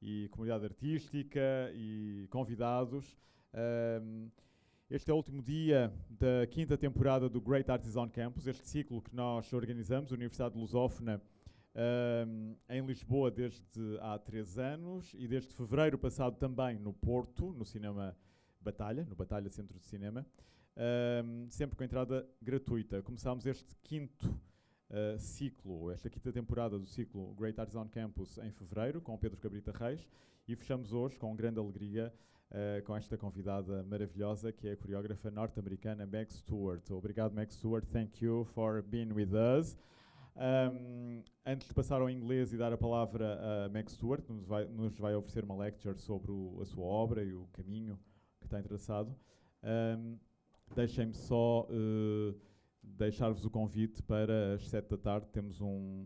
e comunidade artística e convidados. Este é o último dia da 5ª temporada do Great Artists on Campus, este ciclo que nós organizamos, Universidade Lusófona, em Lisboa desde há 3 anos e desde fevereiro passado também no Porto, no Cinema Batalha, no Batalha Centro de Cinema, sempre com entrada gratuita. Começámos este 5º ciclo, esta 5ª temporada do ciclo Great Artists on Campus em fevereiro, com o Pedro Cabrita Reis, e fechamos hoje com grande alegria com esta convidada maravilhosa, que é a coreógrafa norte-americana Meg Stuart. Obrigado, Meg Stuart. Thank you for being with us. Antes de passar ao inglês e dar a palavra a Meg Stuart, nos vai oferecer uma lecture sobre a sua obra e o caminho que tem traçado. Deixem-me só deixar-vos o convite para as 7 da tarde. Temos um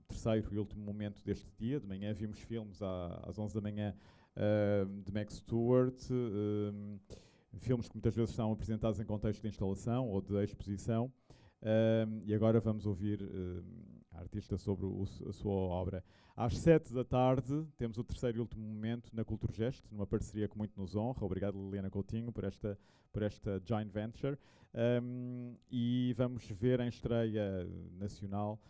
terceiro e último momento deste dia. De manhã vimos filmes às 11 da manhã de Meg Stuart, filmes que muitas vezes são apresentados em contexto de instalação ou de exposição. E agora vamos ouvir a artista sobre a sua obra. Às 7 da tarde temos o terceiro e último momento na Culturgest, numa parceria que muito nos honra. Obrigado, Liliana Coutinho, por esta joint venture. E vamos ver em estreia nacional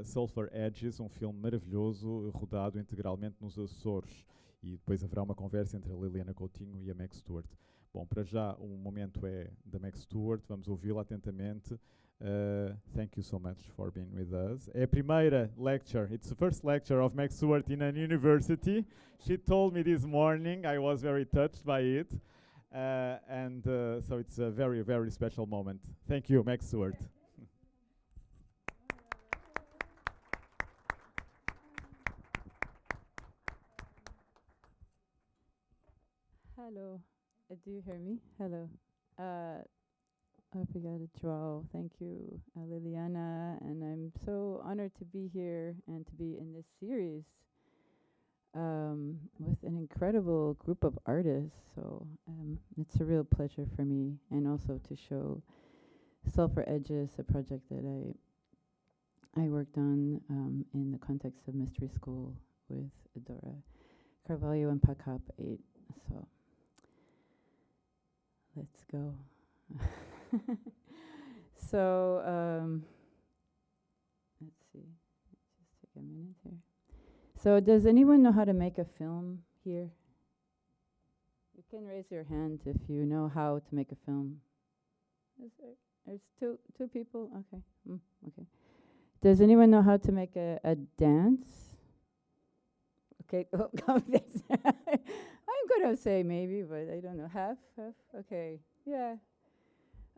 Sulphur Edges, um filme maravilhoso, rodado integralmente nos Açores. E depois haverá uma conversa entre a Liliana Coutinho e a Meg Stuart. Bom, para já o momento é da Meg Stuart, vamos ouvi-la atentamente. Thank you so much for being with us. É a primeira lecture, it's the first lecture of Meg Stuart in an university. She told me this morning, I was very touched by it. So it's a very, very special moment. Thank you, Meg Stuart. Hello, do you hear me? Hello. Obrigada, João. Thank you, Liliana. And I'm so honored to be here and to be in this series with an incredible group of artists. So it's a real pleasure for me, and also to show Sulphur Edges, a project that I worked on in the context of Mystery School with Dora Carvalho and Pakap 8. So let's go. So let's see. Just take a minute here. So does anyone know how to make a film here? You can raise your hand if you know how to make a film. There's two people. Okay. Okay. Does anyone know how to make a dance? Okay. Oh, I'm gonna say maybe, but I don't know. Half. Okay. Yeah.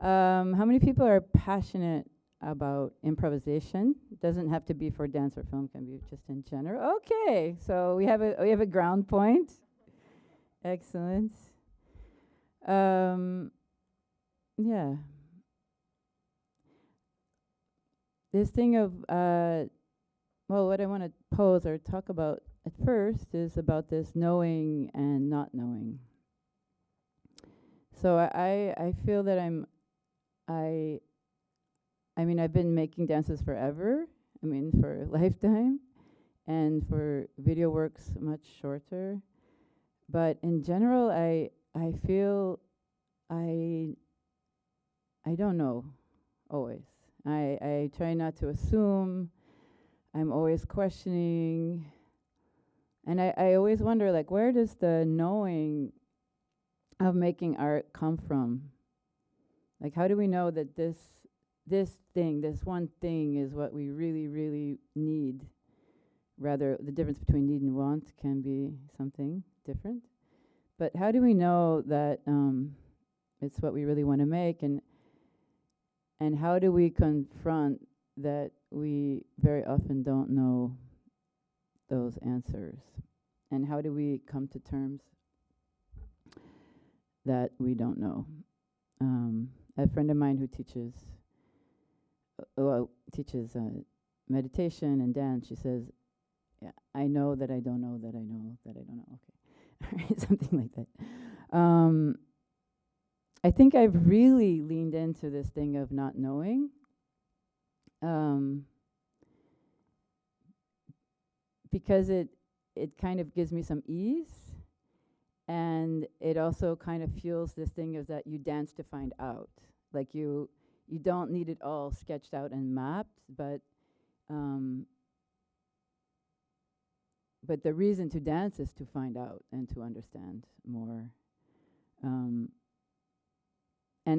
How many people are passionate about improvisation? Doesn't have to be for dance or film, can be just in general. Okay, so we have a ground point. Excellent. Yeah. This thing of what I want to pose or talk about at first is about this knowing and not knowing. So I feel that I mean, I've been making dances forever. I mean, for a lifetime, and for video works much shorter. But in general, I feel I don't know always. I try not to assume. I'm always questioning, and I always wonder, like, where does the knowing of making art come from? Like, how do we know that this one thing is what we really, really need? Rather, the difference between need and want can be something different. But how do we know that it's what we really want to make? And how do we confront that we very often don't know those answers? And how do we come to terms that we don't know? A friend of mine who teaches meditation and dance, she says, yeah, I know that I don't know that I know that I don't know. Okay. Something like that. I think I've really leaned into this thing of not knowing. Because it kind of gives me some ease, and it also kind of fuels this thing of that you dance to find out. Like you don't need it all sketched out and mapped, but the reason to dance is to find out and to understand more. And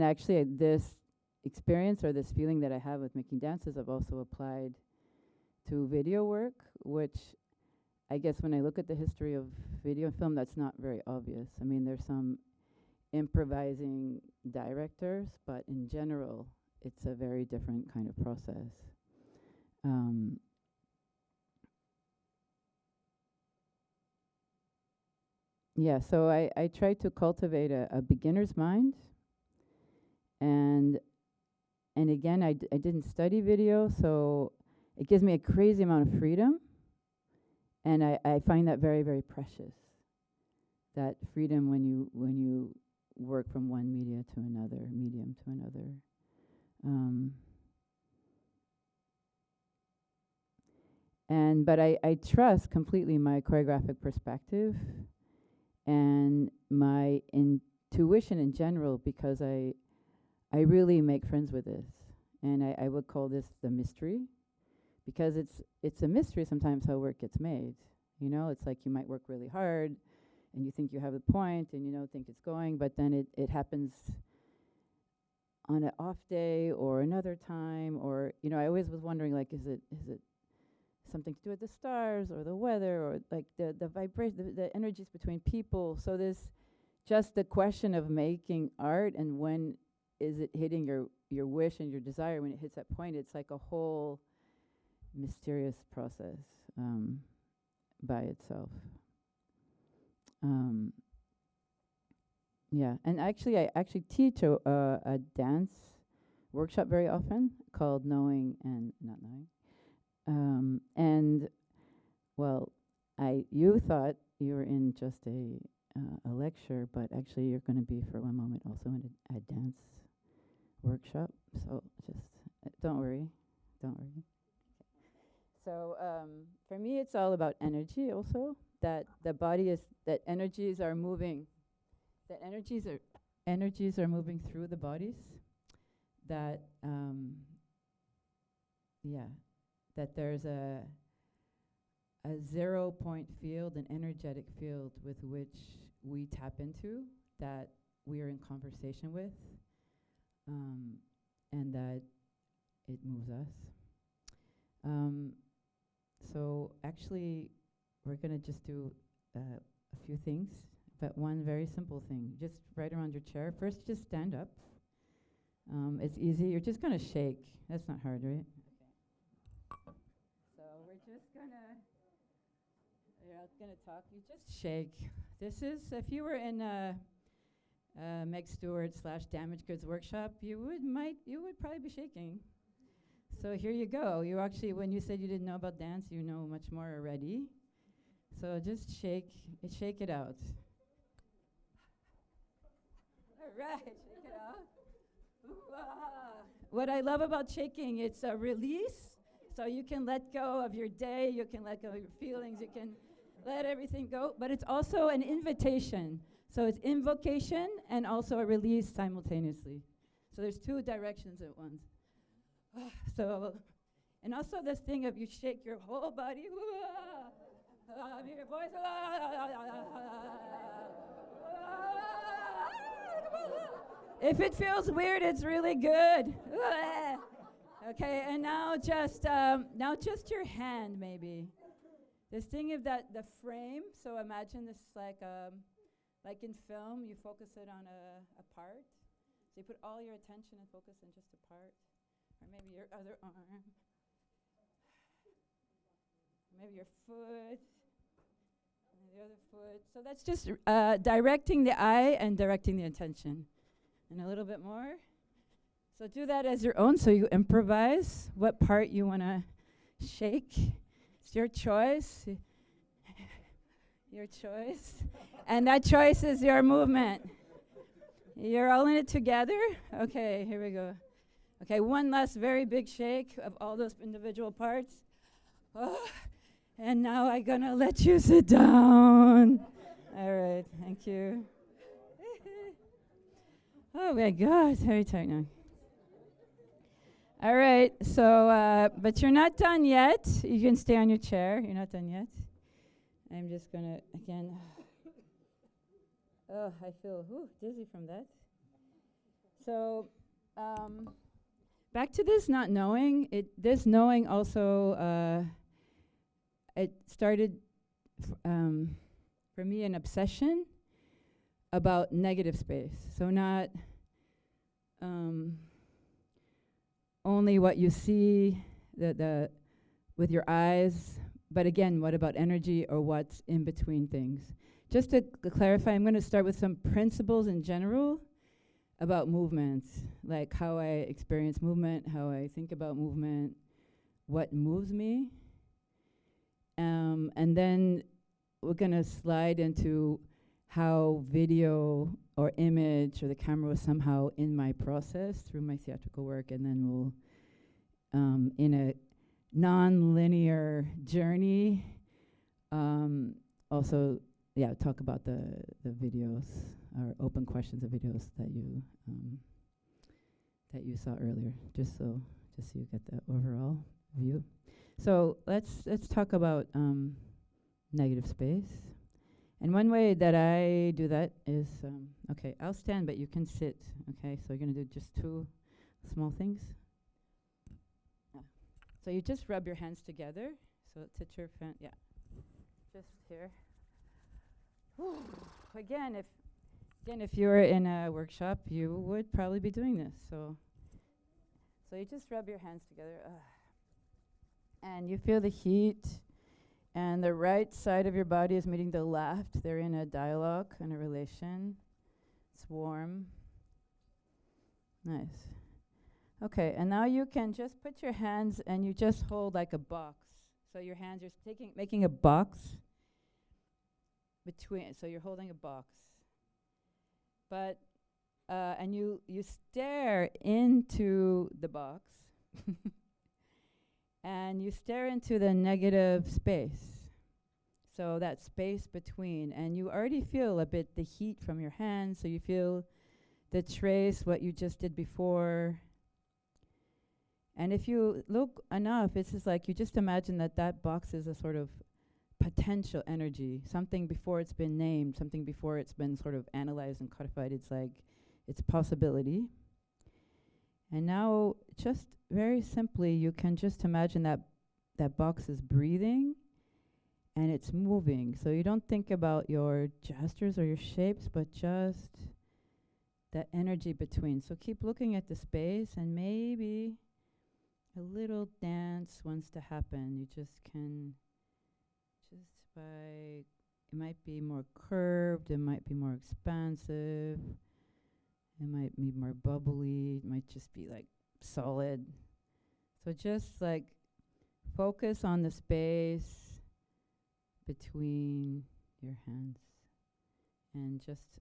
actually, this experience or this feeling that I have with making dances, I've also applied to video work, which I guess when I look at the history of video and film, that's not very obvious. I mean, there's some improvising directors, but in general, it's a very different kind of process. Yeah, so I try to cultivate a beginner's mind, and again, I didn't study video, so it gives me a crazy amount of freedom, and I find that very, very precious. That freedom when you work from one medium to another. But I trust completely my choreographic perspective and my intuition in general, because I really make friends with this, and I would call this the mystery, because it's a mystery sometimes how work gets made. You know, it's like you might work really hard, and you think you have a point, and you think it's going, but then it happens on an off day or another time, or I always was wondering, like, is it something to do with the stars or the weather or like the vibration, the energies between people. So this just the question of making art, and when is it hitting your wish and your desire. When it hits that point, it's like a whole mysterious process by itself. Yeah, and actually I teach a dance workshop very often called Knowing and Not Knowing. And well, you thought you were in just a lecture, but actually you're going to be for one moment also in a dance workshop. So just don't worry. So for me, it's all about energy. Also, that the body is that energies are moving. That energies are moving through the bodies. That that there's a 0-point field, an energetic field with which we tap into, that we are in conversation with, and that it moves us. So actually, we're going to just do a few things, but one very simple thing, just right around your chair. First, just stand up. It's easy. You're just going to shake. That's not hard, right? So we're just going to, you're not going to talk. You just shake. This is, if you were in Meg Stuart / Damaged Goods workshop, you would probably be shaking. So here you go. You actually, when you said you didn't know about dance, you know much more already. So just shake it out. All right, shake it out. What I love about shaking, it's a release. So you can let go of your day, you can let go of your feelings, you can let everything go. But it's also an invitation. So it's invocation and also a release simultaneously. So there's two directions at once. So, and also this thing of you shake your whole body. Your voice. If it feels weird, it's really good. Okay, and now just your hand, maybe. This thing of the frame. So imagine this like in film, you focus it on a part. So you put all your attention and focus on just a part. Or maybe your other arm. Maybe your foot. And the other foot. So that's just directing the eye and directing the attention. And a little bit more. So do that as your own. So you improvise what part you want to shake. It's your choice. Your choice. And that choice is your movement. You're all in it together? Okay, here we go. Okay, one last very big shake of all those individual parts. Oh, And now I'm gonna let you sit down. All right, thank you. Oh my God, very tight now. All right, so, but you're not done yet. You can stay on your chair. You're not done yet. I'm just gonna, again, oh, I feel dizzy from that. So, back to this not knowing. This knowing also, it started for me an obsession about negative space. So not only what you see the with your eyes, but again, what about energy or what's in between things? Just to clarify, I'm going to start with some principles in general about movements, like how I experience movement, how I think about movement, what moves me. And then we're going to slide into how video or image or the camera was somehow in my process through my theatrical work, and then we'll, in a non-linear journey, also, talk about the videos or open questions of videos that you saw earlier, just so you get the overall view. So let's talk about negative space. And one way that I do that is, okay, I'll stand, but you can sit. Okay, so you're gonna do just two small things. So you just rub your hands together. So touch your fan, just here. Again, if you were in a workshop, you would probably be doing this. So you just rub your hands together, and you feel the heat. And the right side of your body is meeting the left. They're in a dialogue and a relation. It's warm. Nice. Okay, and now you can just put your hands and you just hold like a box. So your hands are making a box between. So you're holding a box. But and you stare into the box. And you stare into the negative space. So that space between. And you already feel a bit the heat from your hands. So you feel the trace, what you just did before. And if you look enough, it's just like you just imagine that box is a sort of potential energy. Something before it's been named, something before it's been sort of analyzed and codified. It's like, it's possibility. And now, just very simply, you can just imagine that box is breathing and it's moving. So you don't think about your gestures or your shapes, but just that energy between. So keep looking at the space, and maybe a little dance wants to happen. You just can, it might be more curved, it might be more expansive. It might be more bubbly. It might just be like solid. So just like focus on the space between your hands and just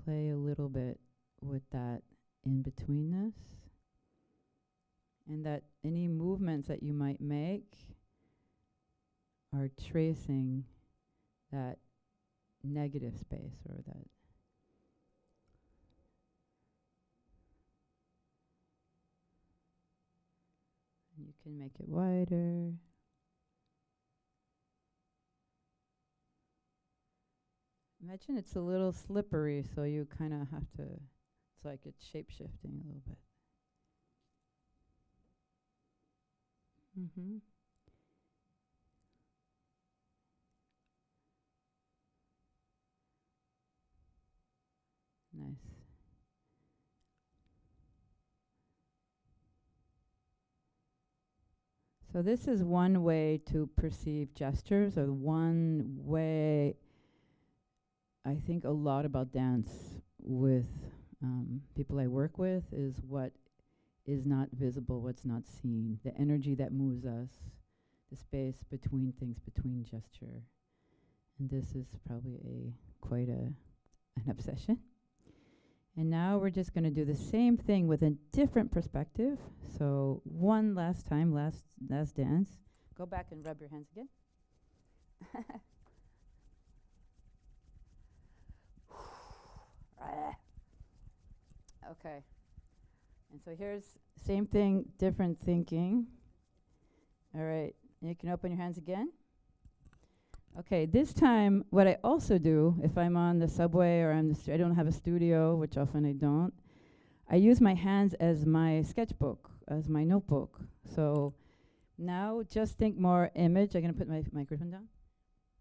play a little bit with that in-betweenness. And that any movements that you might make are tracing that negative space or that. You can make it wider. Imagine it's a little slippery, so you kind of have to, it's like it's shape-shifting a little bit. Nice. So this is one way to perceive gestures, or one way I think a lot about dance with people I work with is what is not visible, what's not seen, the energy that moves us, the space between things, between gesture. And this is probably quite an obsession. And now we're just going to do the same thing with a different perspective. So one last time, last dance. Go back and rub your hands again. Okay. And so here's same thing, different thinking. All right. You can open your hands again. Okay, this time what I also do if I'm on the subway or I don't have a studio, which often I don't, I use my hands as my sketchbook, as my notebook. So now just think more image. I'm going to put my microphone down.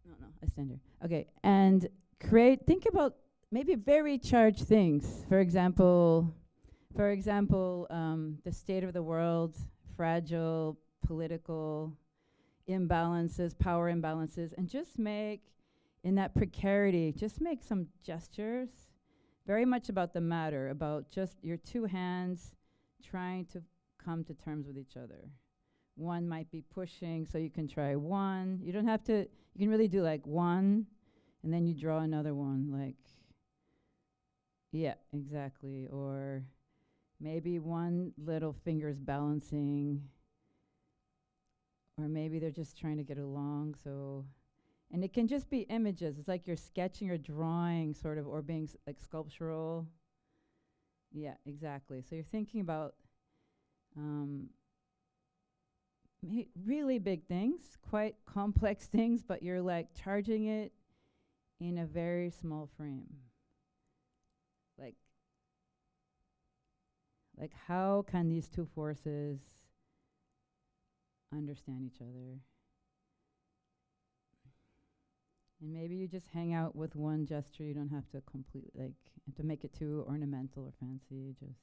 No, I stand here. Okay, and think about maybe very charged things. For example, the state of the world, fragile political imbalances, power imbalances, and just make, in that precarity, just make some gestures, very much about the matter, about just your two hands trying to come to terms with each other. One might be pushing, so you can try one. You don't have to, you can really do like one, and then you draw another one, like, yeah, exactly. Or maybe one little finger's balancing, or maybe they're just trying to get along, so, and it can just be images. It's like you're sketching or drawing, sort of, or being like sculptural. Yeah, exactly. So you're thinking about really big things, quite complex things, but you're like charging it in a very small frame. Like how can these two forces understand each other? And maybe you just hang out with one gesture. You don't have to to make it too ornamental or fancy. Just,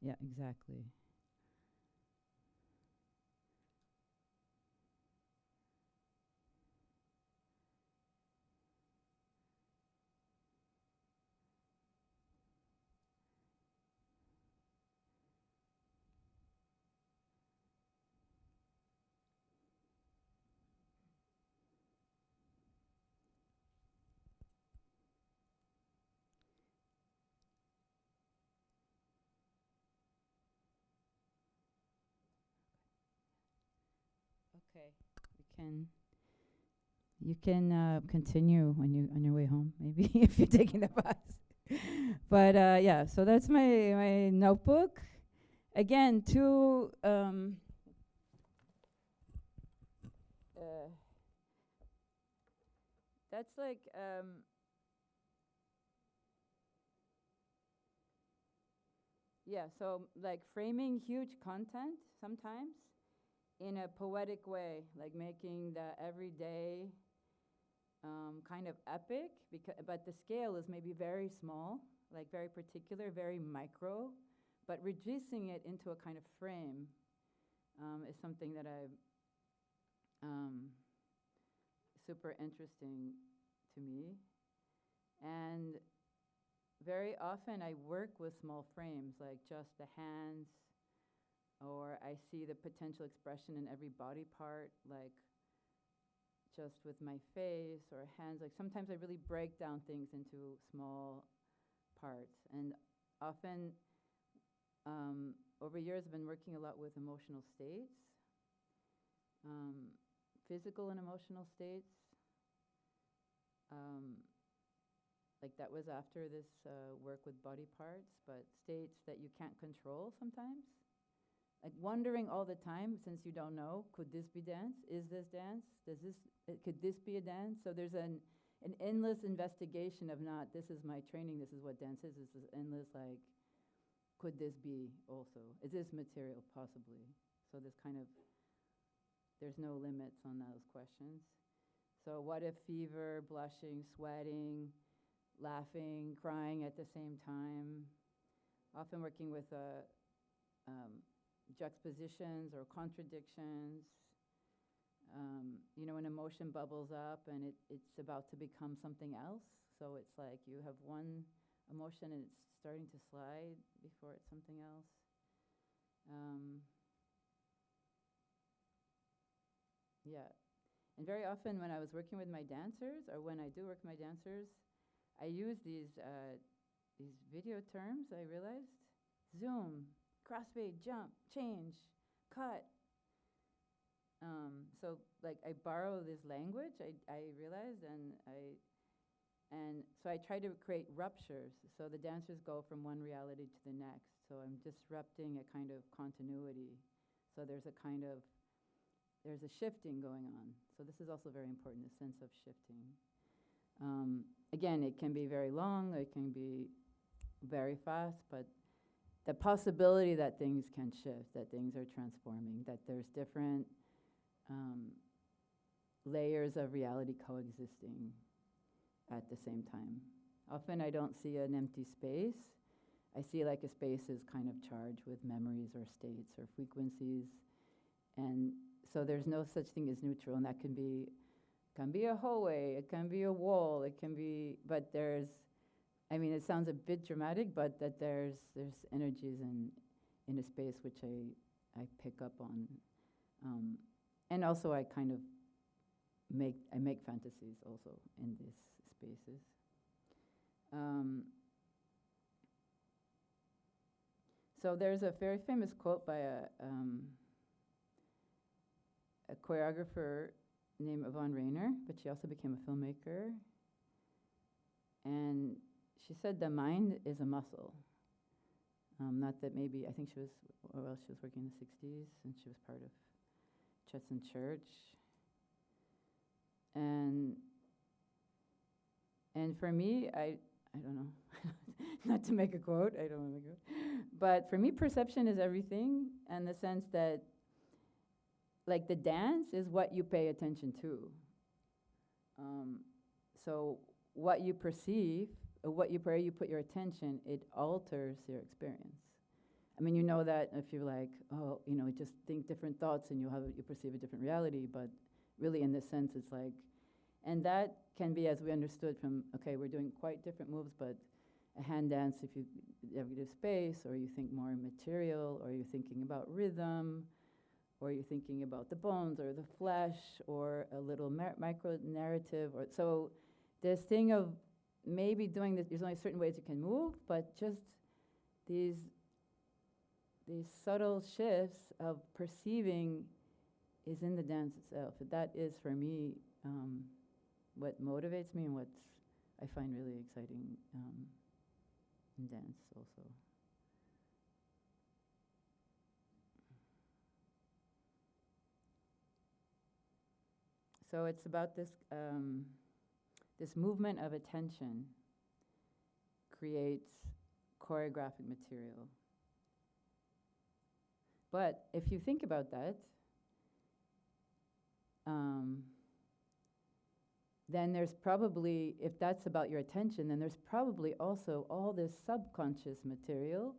yeah, exactly. Okay, you can continue on your way home, maybe if you're taking the bus. But yeah, so that's my notebook. Again, that's like yeah, so like framing huge content sometimes in a poetic way, like making the everyday kind of epic, but the scale is maybe very small, like very particular, very micro, but reducing it into a kind of frame is something that I super interesting to me. And very often I work with small frames, like just the hands, or I see the potential expression in every body part, like just with my face or hands. Like sometimes I really break down things into small parts. And often, over years, I've been working a lot with emotional states, physical and emotional states. Like that was after this work with body parts, but states that you can't control sometimes. Like wondering all the time, since you don't know, could this be dance? Is this dance? Could this be a dance? So there's an endless investigation of not, this is my training, this is what dance is. This is endless, like, could this be also? Is this material possibly? So this kind of, there's no limits on those questions. So what if fever, blushing, sweating, laughing, crying at the same time? Often working with juxtapositions or contradictions. When emotion bubbles up and it's about to become something else. So it's like you have one emotion and it's starting to slide before it's something else. Yeah. And very often when I was working with my dancers, or when I do work with my dancers, I use these video terms, I realized. Zoom, crossfade, jump, change, cut. So like I borrow this language, I realized, and so I try to create ruptures. So the dancers go from one reality to the next. So I'm disrupting a kind of continuity. So there's a shifting going on. So this is also very important, the sense of shifting. Again, it can be very long, it can be very fast, but the possibility that things can shift, that things are transforming, that there's different layers of reality coexisting at the same time. Often I don't see an empty space. I see like a space is kind of charged with memories or states or frequencies. And so there's no such thing as neutral, and that can be a hallway, it can be a wall, it can be, but there's, I mean, it sounds a bit dramatic, but that there's energies in a space which I pick up on. And also I kind of make fantasies also in these spaces. So there's a very famous quote by a choreographer named Yvonne Rainer, but she also became a filmmaker. And she said the mind is a muscle. Not that maybe, I think she was working in the 60s, and she was part of Chesson Church. And for me, I don't know, not to make a quote, I don't want to make a quote, but for me, perception is everything, in the sense that, like, the dance is what you pay attention to. So what you perceive, or where you put your attention, it alters your experience. I mean, you know that if you're like, oh, you know, just think different thoughts and you perceive a different reality, but really in this sense, it's like, and that can be, as we understood from, okay, we're doing quite different moves, but a hand dance, if you give space, or you think more material, or you're thinking about rhythm, or you're thinking about the bones or the flesh or a little micro narrative, or so this thing of maybe doing this, there's only certain ways you can move, but just these subtle shifts of perceiving is in the dance itself. That is, for me, what motivates me and what I find really exciting in dance also. So it's about this this movement of attention creates choreographic material. But if you think about that, then there's probably, if that's about your attention, then there's probably also all this subconscious material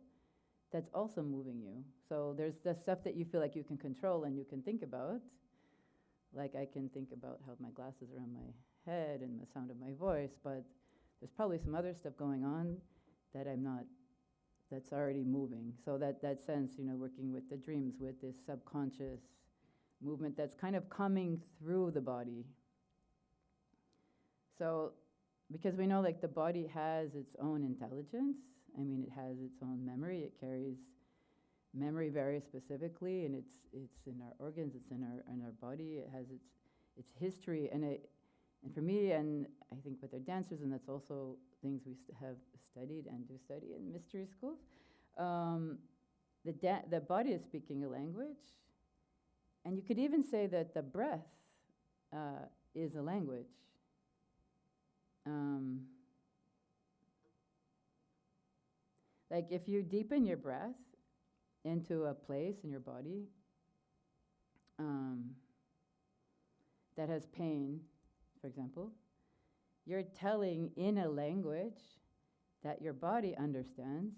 that's also moving you. So there's the stuff that you feel like you can control and you can think about. Like I can think about how my glasses are on my head and the sound of my voice, but there's probably some other stuff going on that that's already moving. So that sense, you know, working with the dreams, with this subconscious movement that's kind of coming through the body. So, because we know like the body has its own intelligence, I mean, it has its own memory, it carries memory very specifically, and it's in our organs, it's in our body, it has its history, and for me, and I think with our dancers, and that's also things we have studied and do study in mystery schools, the body is speaking a language, and you could even say that the breath is a language. Like if you deepen your breath into a place in your body that has pain, for example, you're telling in a language that your body understands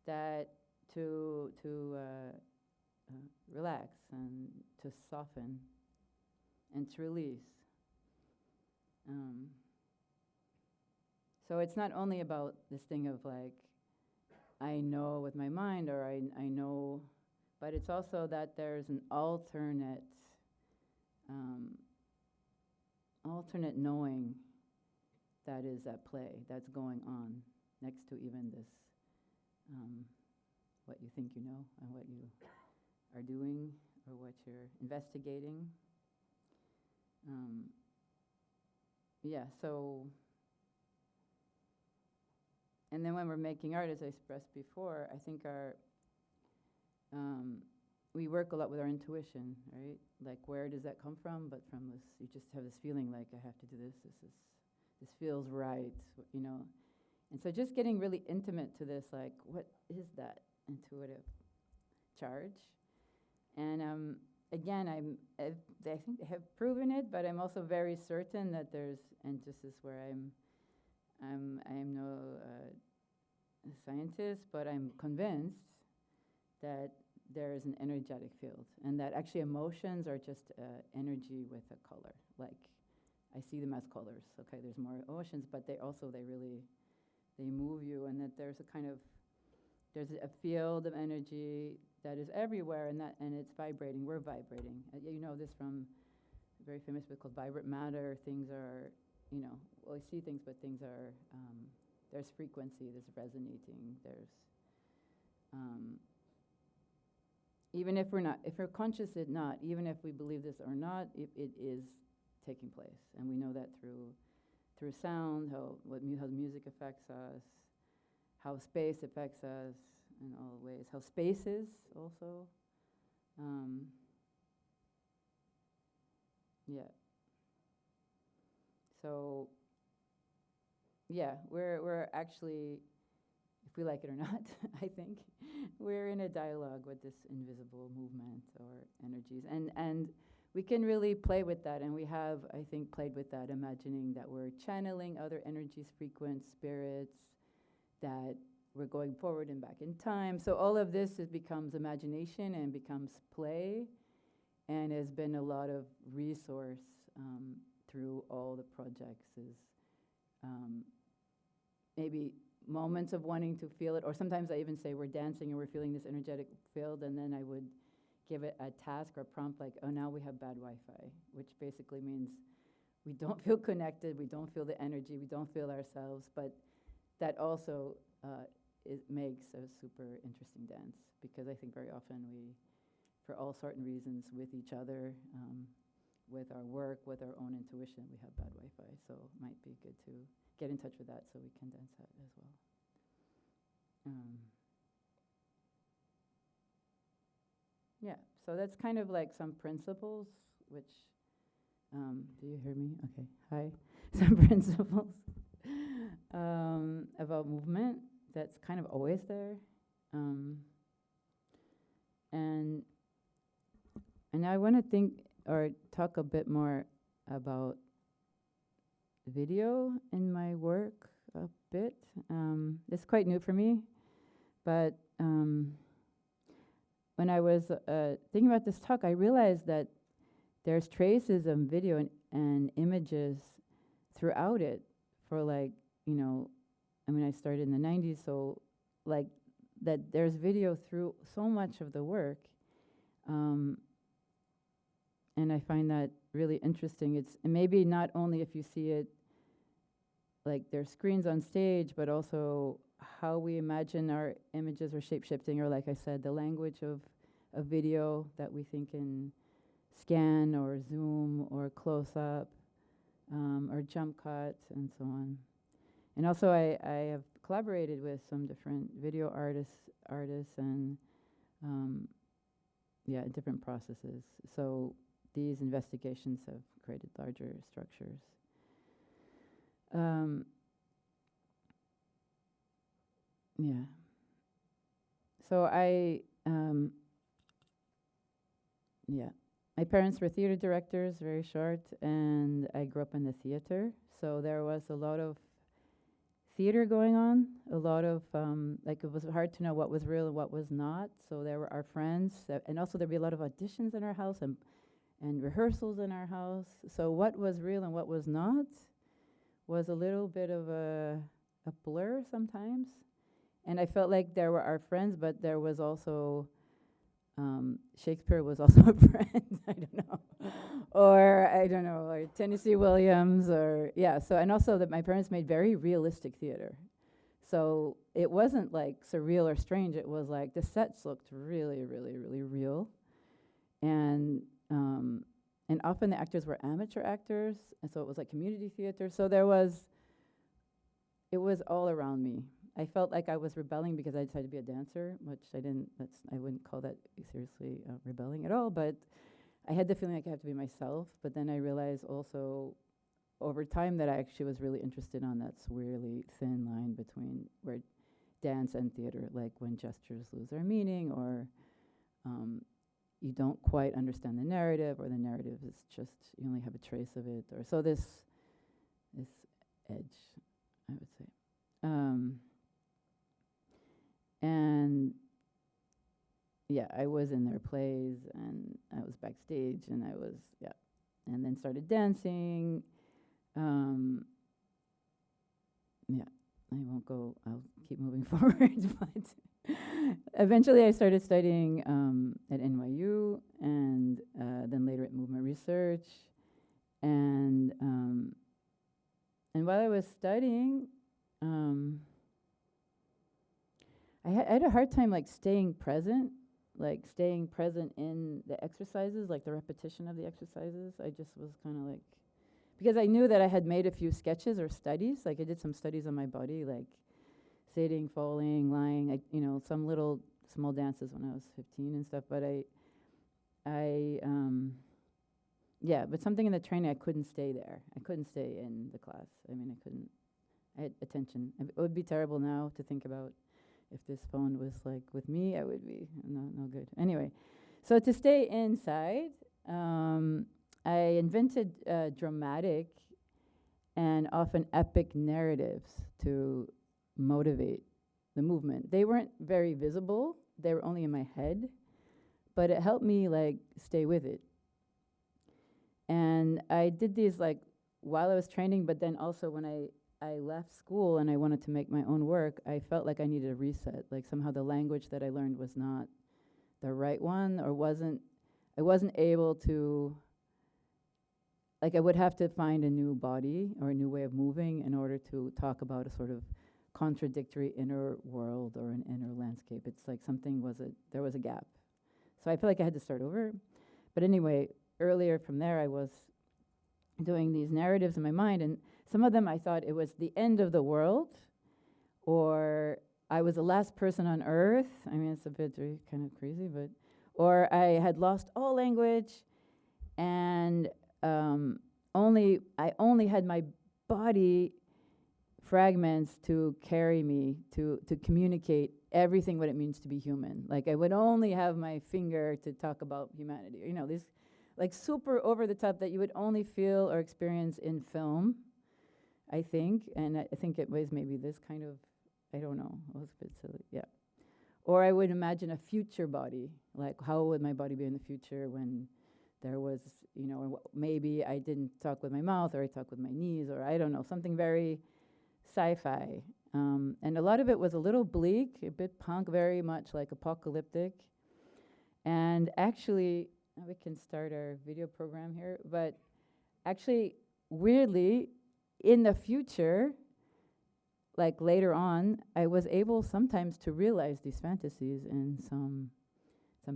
that to relax and to soften and to release. So it's not only about this thing of like, I know with my mind, or I know, but it's also that there's an alternate knowing that is at play, that's going on next to even this, what you think you know and what you are doing. or what you're investigating. Yeah, so, and then when we're making art, as I expressed before, I think we work a lot with our intuition, right? Like, where does that come from? But from this, you just have this feeling like, I have to do this, this feels right, you know? And so just getting really intimate to this, like, what is that intuitive charge? And again, I think they have proven it, but I'm also very certain that there's, and this is where I'm no scientist, but I'm convinced that there is an energetic field, and that actually emotions are just energy with a color. Like, I see them as colors. Okay, there's more emotions, but they move you, and that there's a field of energy that is everywhere, and it's vibrating. We're vibrating. You know this from a very famous book called Vibrant Matter. Things are, well, we see things, but things are, there's frequency, there's resonating, there's, even if we're conscious it not, even if we believe this or not, it is taking place. And we know that through sound, how music affects us, how space affects us in all ways, how space is also. Yeah. So, yeah, we're actually, if we like it or not, I think, we're in a dialogue with this invisible movement or energies. And we can really play with that, and we have, I think, played with that, imagining that we're channeling other energies, frequent spirits, that we're going forward and back in time. So all of this becomes imagination and becomes play, and has been a lot of resource through all the projects, is maybe moments of wanting to feel it, or sometimes I even say we're dancing and we're feeling this energetic field, and then I would give it a task or prompt like, oh, now we have bad Wi-Fi, which basically means we don't feel connected, we don't feel the energy, we don't feel ourselves, but that also it makes a super interesting dance, because I think very often we, for all certain reasons, with each other, with our work, with our own intuition, we have bad Wi-Fi, so it might be good to get in touch with that so we can dance that as well. Yeah, so that's kind of like some principles, which, do you hear me? Okay, hi. Some principles about movement that's kind of always there. And I want to think or talk a bit more about video in my work a bit. It's quite new for me, but when I was thinking about this talk, I realized that there's traces of video and images throughout it for, like, I mean, I started in the 90s, so like that there's video through so much of the work. And I find that really interesting. It's maybe not only if you see it, like there's screens on stage, but also how we imagine our images are shape-shifting, or like I said, the language of a video that we think in scan or zoom or close-up or jump cut and so on. And also I have collaborated with some different video artists and yeah, different processes. So these investigations have created larger structures. Yeah. So yeah. My parents were theater directors, very short, and I grew up in the theater. So there was a lot of theater going on, a lot of, like, it was hard to know what was real and what was not. So there were our friends, and also there'd be a lot of auditions in our house and rehearsals in our house. So what was real and what was not was a little bit of a blur sometimes. And I felt like there were our friends, but there was also, Shakespeare was also a friend, I don't know. Or Tennessee Williams, or, yeah. So, and also that my parents made very realistic theater. So it wasn't like surreal or strange, it was like the sets looked really, really, really real. and um, and often the actors were amateur actors, and so it was like community theater. So it was all around me. I felt like I was rebelling because I decided to be a dancer, which I didn't. I wouldn't call that seriously rebelling at all. But I had the feeling like I have to be myself. But then I realized also over time that I actually was really interested on that really thin line between where dance and theater, like when gestures lose their meaning, or you don't quite understand the narrative, or the narrative is just you only have a trace of it, or so this edge, I would say. And yeah, I was in their plays, and I was backstage, and I was, and then started dancing. Yeah, I won't go, I'll keep moving forward, but eventually I started studying at NYU, and then later at Movement Research. And while I was studying, I had a hard time staying present in the exercises, like the repetition of the exercises. I just was kind of because I knew that I had made a few sketches or studies, I did some studies on my body, like sitting, falling, lying, some little small dances when I was 15 and stuff. But but something in the training, I couldn't stay there. I couldn't stay in the class. I mean, I had attention. It would be terrible now to think about if this phone was with me, I would be no good. Anyway, so to stay inside, I invented dramatic and often epic narratives to motivate the movement. They weren't very visible. They were only in my head, but it helped me stay with it. And I did these while I was training, but then also when I left school and I wanted to make my own work, I felt like I needed a reset. Somehow the language that I learned was not the right one, or I wasn't able to, I would have to find a new body or a new way of moving in order to talk about a sort of contradictory inner world or an inner landscape. It's there was a gap. So I feel like I had to start over. But anyway, earlier from there, I was doing these narratives in my mind, and some of them I thought it was the end of the world, or I was the last person on earth. I mean, it's a bit kind of crazy, but, or I had lost all language, and I only had my body fragments to carry me, to communicate everything what it means to be human. I would only have my finger to talk about humanity. These super over the top that you would only feel or experience in film, I think. And I think it was maybe this kind of, I don't know, it was a bit silly, yeah. Or I would imagine a future body, how would my body be in the future when there was, or maybe I didn't talk with my mouth, or I talk with my knees, or I don't know, something very sci-fi. And a lot of it was a little bleak, a bit punk, very much apocalyptic. And actually, we can start our video program here, but actually, weirdly, in the future, later on, I was able sometimes to realize these fantasies in some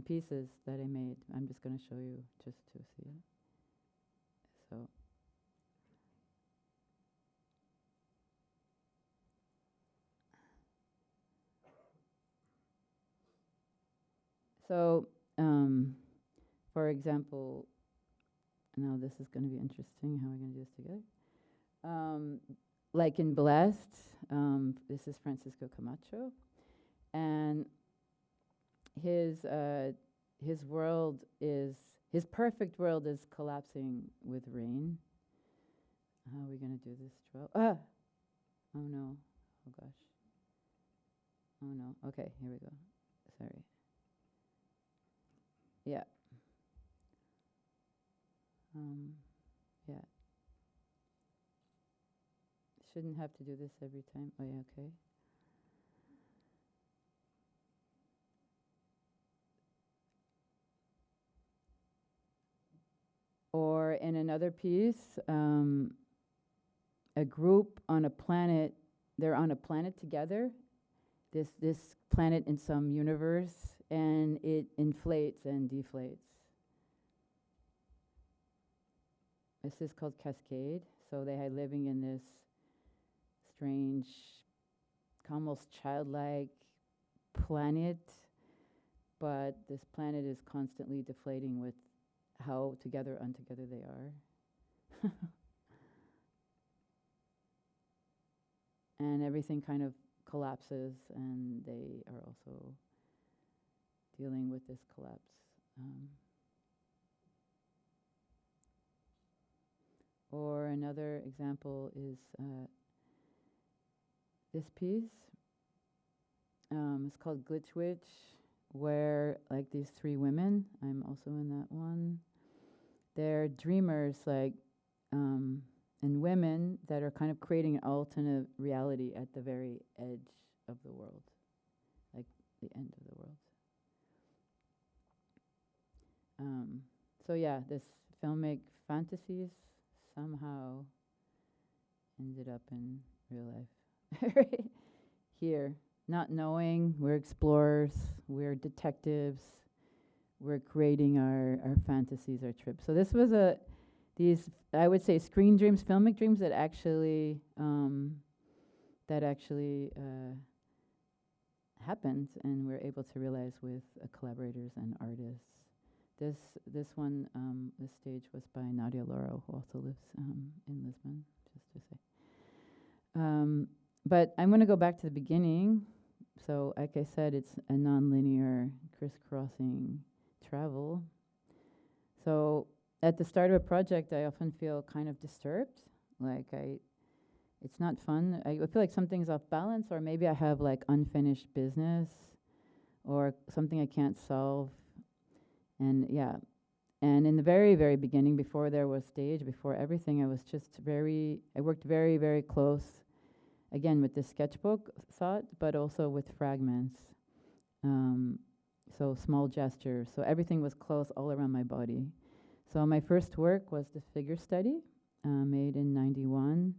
pieces that I made. I'm just going to show you just to see it. So, for example, now this is going to be interesting. How are we going to do this together? In Blessed, this is Francisco Camacho, and his world is, his perfect world is collapsing with rain. How are we going to do this, Joel? Oh no, oh gosh. Oh no, okay, here we go. Sorry. Yeah. Yeah. Shouldn't have to do this every time. Oh yeah, okay. Or in another piece, a group on a planet, they're on a planet together, this planet in some universe, and it inflates and deflates. this is called Cascade. So they are living in this strange, almost childlike planet, but this planet is constantly deflating with how together untogether they are. And everything kind of collapses, and they are also dealing with this collapse. Or another example is this piece. It's called Glitch Witch, where like these three women, I'm also in that one, they're dreamers, like, and women that are kind of creating an alternate reality at the very edge of the world, like the end of the world. So yeah, this filmic fantasies somehow ended up in real life. Here, not knowing, we're explorers, we're detectives, we're creating our fantasies, our trips. So this was these, I would say, screen dreams, filmic dreams that actually happened, and we're able to realize with collaborators and artists. This one, this stage was by Nadia Loro, who also lives in Lisbon, just to say. But I'm going to go back to the beginning. So, like I said, it's a nonlinear, crisscrossing travel. So, at the start of a project, I often feel kind of disturbed. Like it's not fun. I feel like something's off balance, or maybe I have like unfinished business, or something I can't solve. And yeah, and in the very, very beginning, before there was stage, before everything, I worked very, very close, again, with this sketchbook thought, but also with fragments. So small gestures. So everything was close all around my body. So my first work was the figure study, made in '91.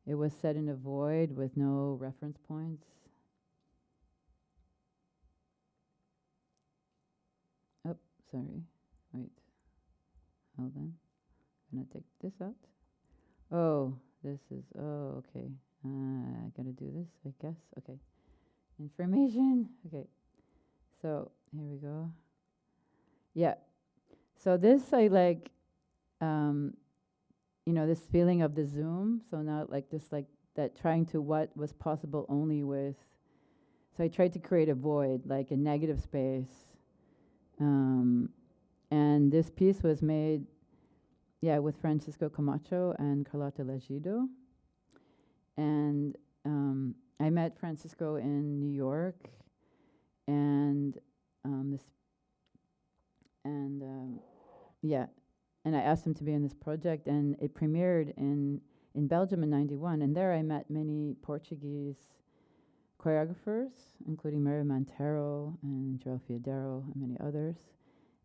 It was set in a void with no reference points. Oh, sorry. Wait. Hold on. I'm going to take this out. Oh, okay. I got to do this, I guess. Okay. Information. Okay. So, here we go. Yeah. So this I like, this feeling of the zoom. So now like this, like that trying to what was possible only with, so I tried to create a void, like a negative space. And this piece was made, with Francisco Camacho and Carlotta Legido. And I met Francisco in New York, and and I asked him to be in this project, and it premiered in Belgium in '91, and there I met many Portuguese choreographers, including Mary Montero and João Fiodero and many others,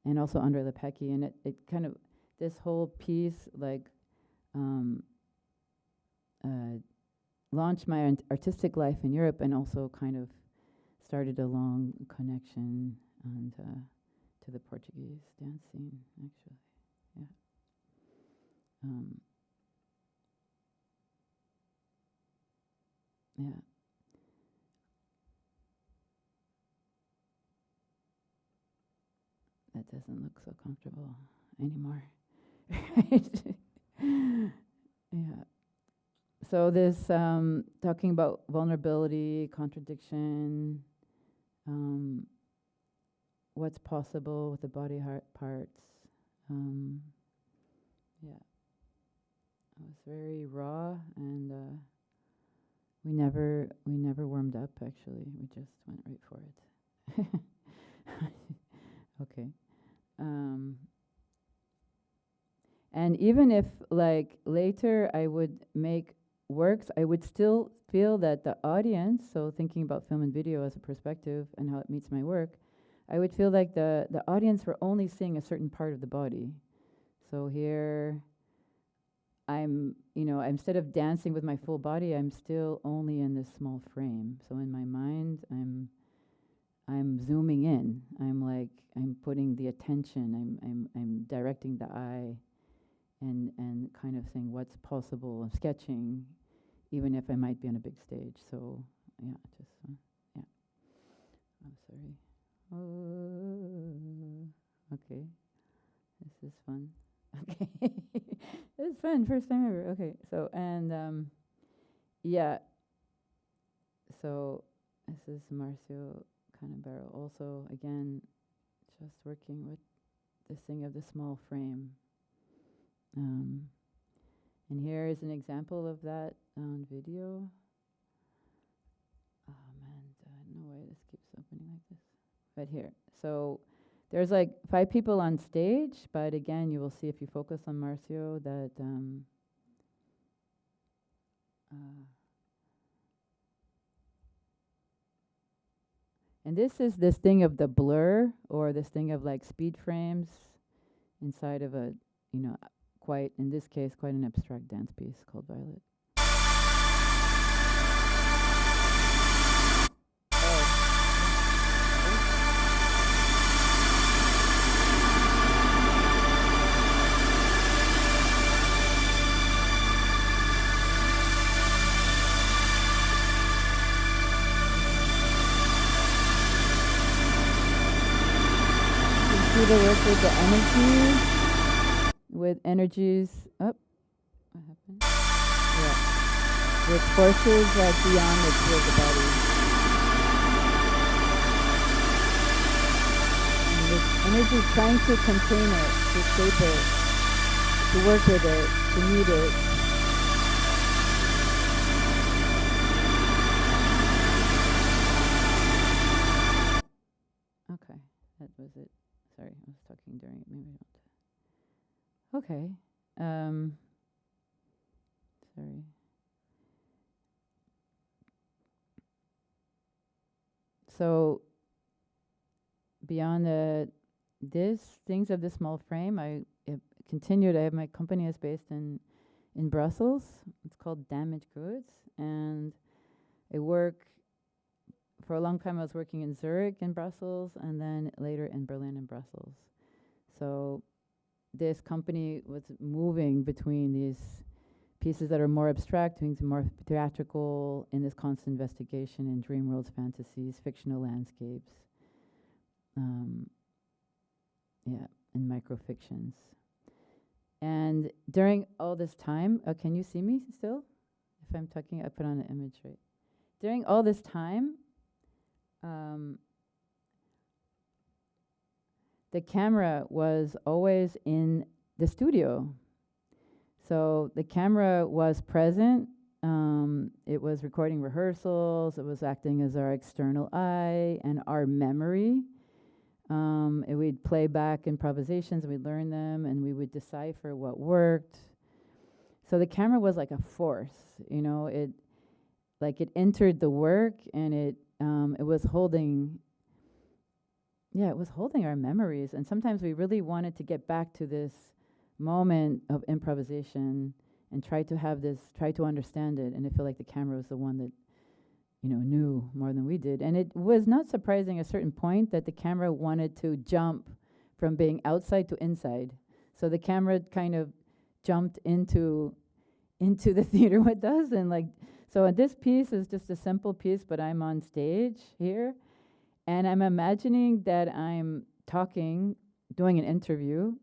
and also Andre Lepecki, and it kind of, this whole piece like launched my artistic life in Europe, and also kind of started a long connection and to the Portuguese dance scene, actually. Yeah. That doesn't look so comfortable anymore. Yeah. So this talking about vulnerability, contradiction, what's possible with the body heart parts. It was very raw, and we never warmed up. Actually, we just went right for it. Okay. And even if like later I would make works, I would still feel that the audience, so thinking about film and video as a perspective and how it meets my work, I would feel like the audience were only seeing a certain part of the body. So here I'm, instead of dancing with my full body, I'm still only in this small frame. So in my mind, I'm zooming in. I'm putting the attention. I'm directing the eye and kind of saying what's possible and sketching, even if I might be on a big stage. So yeah, just yeah. I'm sorry. Oh, okay. This is fun. Okay. It's fun, first time ever. Okay, so, and yeah, so this is Marcio Canabero. Also, again, just working with this thing of the small frame. And here is an example of that on video. Oh man, no way this keeps opening like this. But here, so there's like 5 people on stage, but again, you will see if you focus on Marcio that and this is this thing of the blur, or this thing of like speed frames inside of a, you know, quite, in this case, quite an abstract dance piece called Violet. See the work with the energy, with energies. Oh, what happened? Yeah, with forces like beyond the field of the body. And this energy trying to contain it, to shape it, to work with it, to meet it. Okay, that was it. Sorry, I was talking during it. Maybe I don't. Okay. Sorry. So beyond this things of the small frame, I continued. I have my company is based in Brussels. It's called Damaged Goods, and I work. For a long time, I was working in Zurich in Brussels, and then later in Berlin and Brussels. So this company was moving between these pieces that are more abstract, things more theatrical, in this constant investigation in dream worlds, fantasies, fictional landscapes, yeah, and microfictions. And during all this time, can you see me still? If I'm talking, I put on an image, right? During all this time, the camera was always in the studio. So the camera was present. It was recording rehearsals. It was acting as our external eye and our memory. And we'd play back improvisations, and we'd learn them, and we would decipher what worked. So the camera was like a force, you know. It entered the work, and it was holding. Yeah, it was holding our memories, and sometimes we really wanted to get back to this moment of improvisation and try to understand it. And I feel like the camera was the one that, you know, knew more than we did. And it was not surprising at a certain point that the camera wanted to jump from being outside to inside. So the camera kind of jumped into the theater with us, and like, so this piece is just a simple piece, but I'm on stage here, and I'm imagining that I'm talking, doing an interview,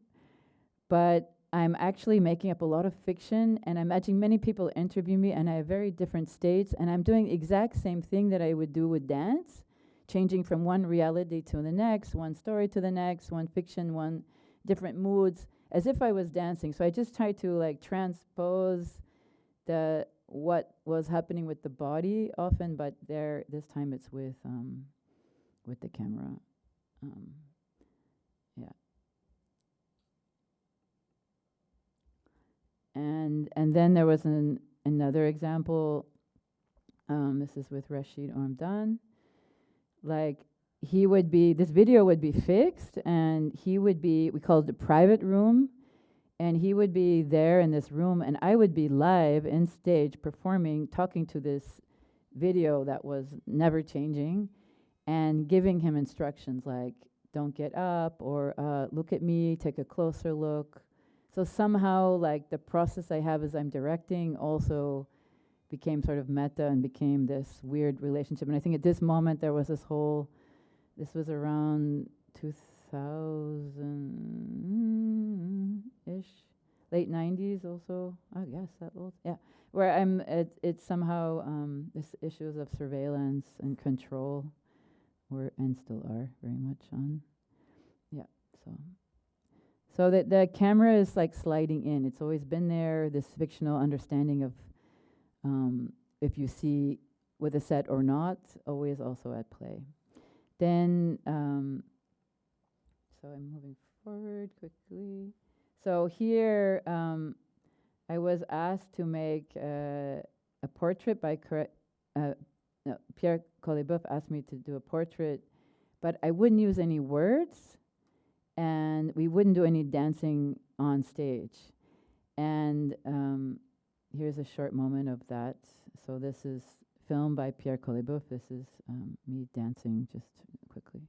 but I'm actually making up a lot of fiction, and I'm imagining many people interview me, and I have very different states, and I'm doing the exact same thing that I would do with dance, changing from one reality to the next, one story to the next, one fiction, one different moods, as if I was dancing. So I just try to like transpose what was happening with the body often, but this time it's with the camera. Yeah. And then there was another example. This is with Rashid Ormdan. Like, this video would be fixed, and he would be, we called it the private room, and he would be there in this room, and I would be live in stage performing, talking to this video that was never changing, and giving him instructions like, don't get up, or look at me, take a closer look. So somehow, like, the process I have as I'm directing also became sort of meta and became this weird relationship. And I think at this moment there was this was around 2000-ish, late 90s also, I guess that old, yeah. Where it's somehow, this issues of surveillance and control were, and still are, very much on. Yeah, so the camera is like sliding in. It's always been there, this fictional understanding of if you see with a set or not, always also at play. Then, so I'm moving forward quickly. So here, I was asked to make a portrait by Pierre Colliboeuf asked me to do a portrait, but I wouldn't use any words, and we wouldn't do any dancing on stage. And here's a short moment of that. So this is filmed by Pierre Colliboeuf. This is me dancing just quickly.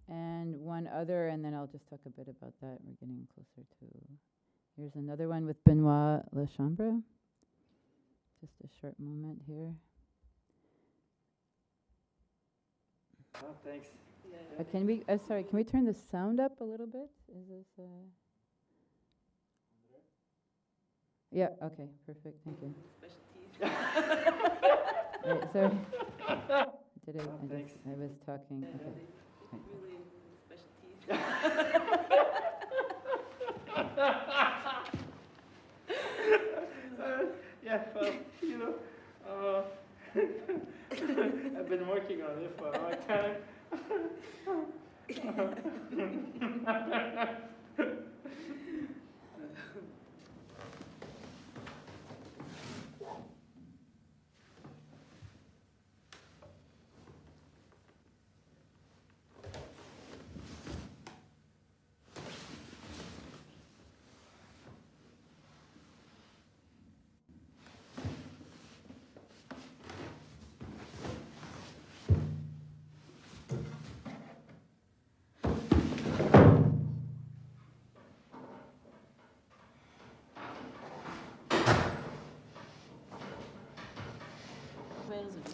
And one other, and then I'll just talk a bit about that. We're getting closer to. Here's another one with Benoit Lechambre. Just a short moment here. Oh, thanks. Can we? Sorry, can we turn the sound up a little bit? Is this? Yeah. Okay. Perfect. Thank you. Right, sorry. Did I? I was talking. Okay. Really special teeth. Yeah, well, you know, I've been working on it for a long time.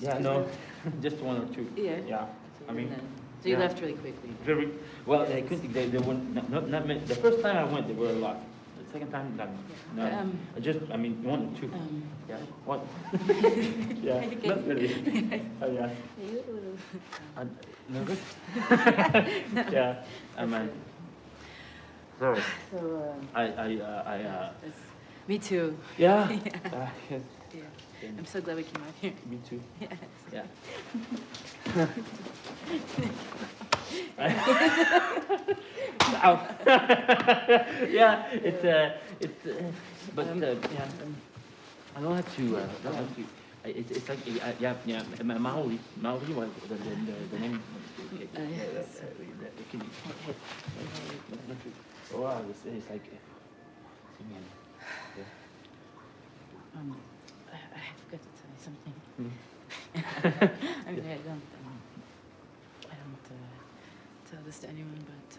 Yeah, no, just one or two. Yeah. Yeah, I mean. So you yeah. left really quickly. Very well. They couldn't. They weren't. Not many. The first time I went, there were a lot. The second time, none. Yeah. No. I mean, one or two. Yeah. One. Yeah. Not really. Oh yeah. Nervous? Yeah. Sorry. So. Me too. Yeah. Yeah. I'm so glad we came out here. Me too. Yes. Yeah. Ow. Yeah, but yeah, I don't have to. It's like yeah. Maori was the name. Yes. Wow, it's like. I forgot to tell you something. I mean, I don't tell this to anyone, but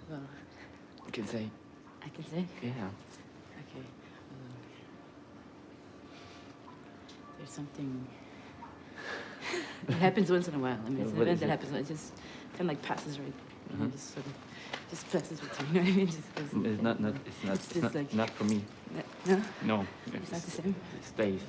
well, You can say. I I can say? Yeah. Okay. There's something. It happens once in a while. I mean, it's an What event is that it? happens. It just kind of like passes right. You know, Uh-huh. just sort of, just passes with you. You know what I mean? Just goes. It's not. It's just Not, like not for me. no. No. It's not the same. It stays.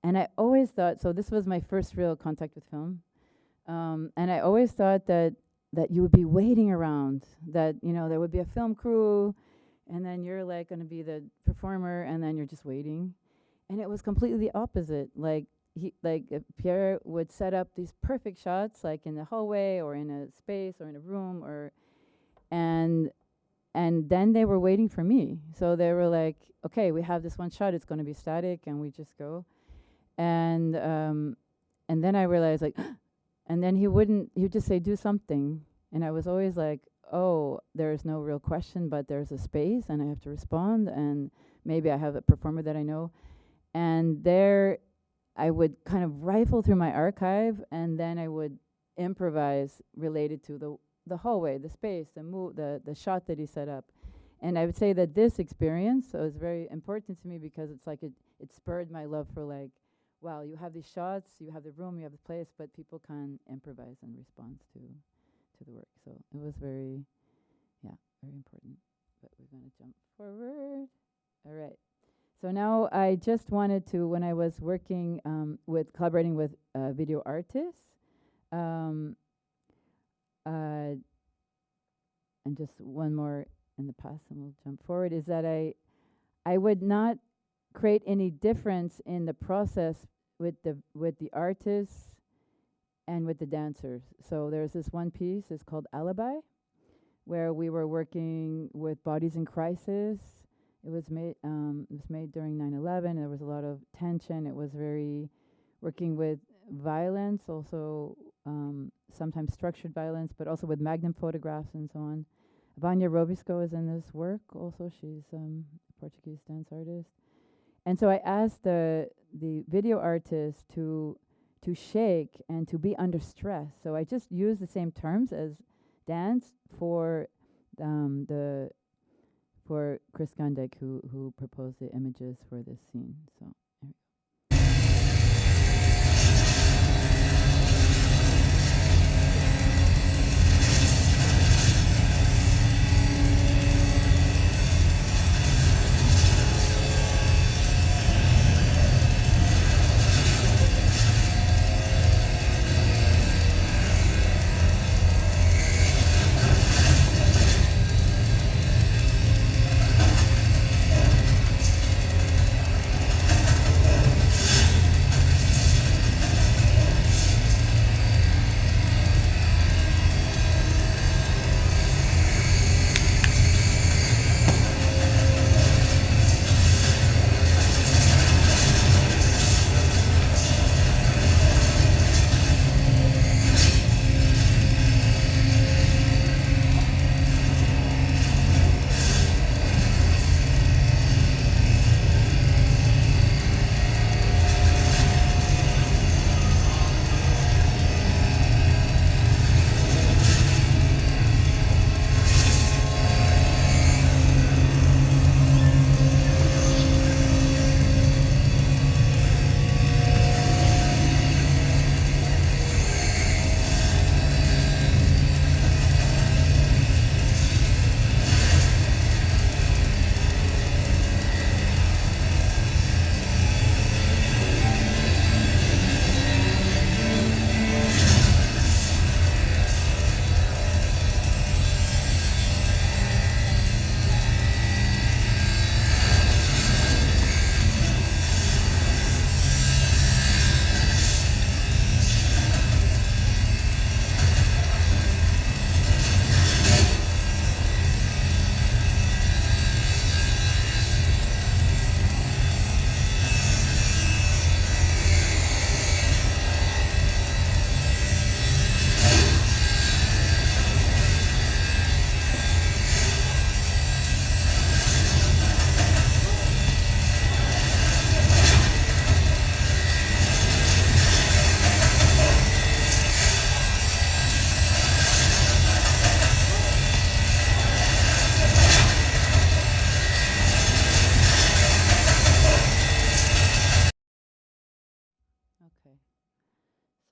And I always thought, so this was my first real contact with film. And I always thought that you would be waiting around, that, you know, there would be a film crew, and then you're like going to be the performer, and then you're just waiting. And it was completely the opposite. Like Pierre would set up these perfect shots, like in the hallway or in a space or in a room, and then they were waiting for me. So they were like, okay, we have this one shot, it's going to be static, and we just go. And then I realized, like, and then he would just say, do something. And I was always like, oh, there's no real question, but there's a space and I have to respond, and maybe I have a performer that I know. And there I would kind of rifle through my archive, and then I would improvise related to the hallway, the space, the shot that he set up. And I would say that this experience was very important to me, because it's like it spurred my love for, like, wow, you have these shots, you have the room, you have the place, but people can improvise and respond to the work. So it was very important. But we're going to jump forward. All right. So now I just wanted to, when I was working collaborating with video artists, and just one more in the past, and we'll jump forward, is that I would not create any difference in the process with the artists and with the dancers. So there's this one piece, it's called Alibi, where we were working with bodies in crisis. It was made during 9/11. There was a lot of tension. It was very working with violence, also sometimes structured violence, but also with magnum photographs and so on. Vanya Robisco is in this work also. She's a Portuguese dance artist. And so I asked the video artist to shake and to be under stress. So I just used the same terms as dance for Chris Gondek, who proposed the images for this scene. So.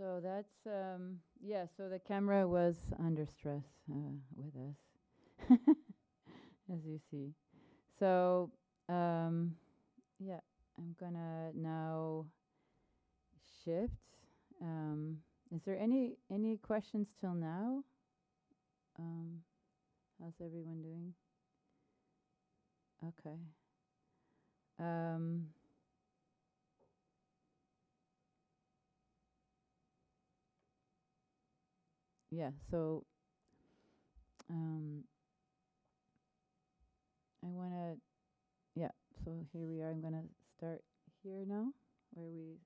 So that's yeah. So the camera was under stress with us, as you see. So yeah, I'm gonna now shift. Is there any questions till now? How's everyone doing? Okay. Yeah. So I wanna. Yeah. So here we are. I'm gonna start here now, where we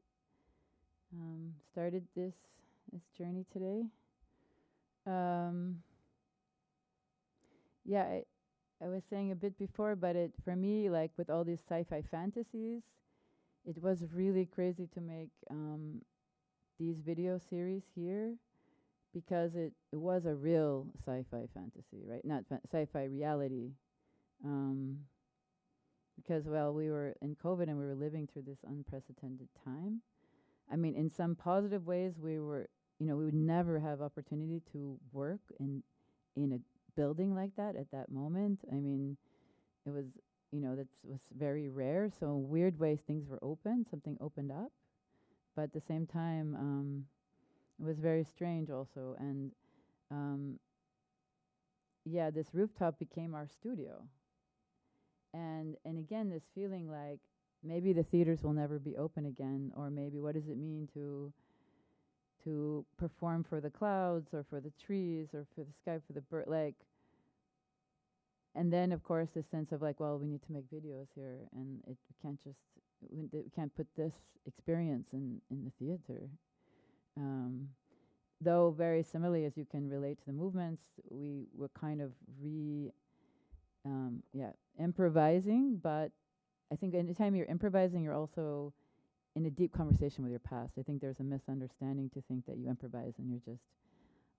started this journey today. Yeah, I was saying a bit before, but it for me, like with all these sci-fi fantasies, it was really crazy to make these video series here because it was a real sci-fi fantasy, right? Not sci-fi reality. Because, well, we were in COVID and we were living through this unprecedented time. I mean, in some positive ways, we were, we would never have opportunity to work in a building like that at that moment. I mean, it was, that was very rare. So in weird ways, things were open, something opened up. But at the same time, it was very strange also. And yeah, this rooftop became our studio. And again, this feeling like maybe the theaters will never be open again, or maybe what does it mean to perform for the clouds or for the trees or for the sky, for the bird, like. And then of course this sense of like, well, we need to make videos here, and we can't put this experience in the theater. Though very similarly, as you can relate to the movements, we were kind of improvising, but I think anytime you're improvising, you're also in a deep conversation with your past. I think there's a misunderstanding to think that you improvise and you're just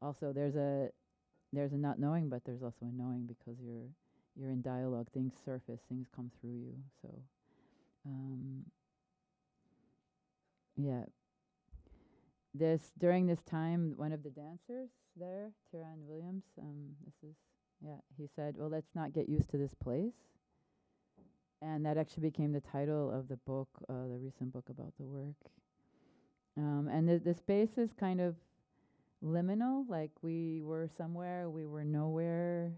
also there's a not knowing, but there's also a knowing because you're in dialogue. Things surface, things come through you. So yeah. During this time, one of the dancers there, Tyron Williams, he said, well, let's not get used to this place. And that actually became the title of the book, the recent book about the work. And the space is kind of liminal, like we were somewhere, we were nowhere.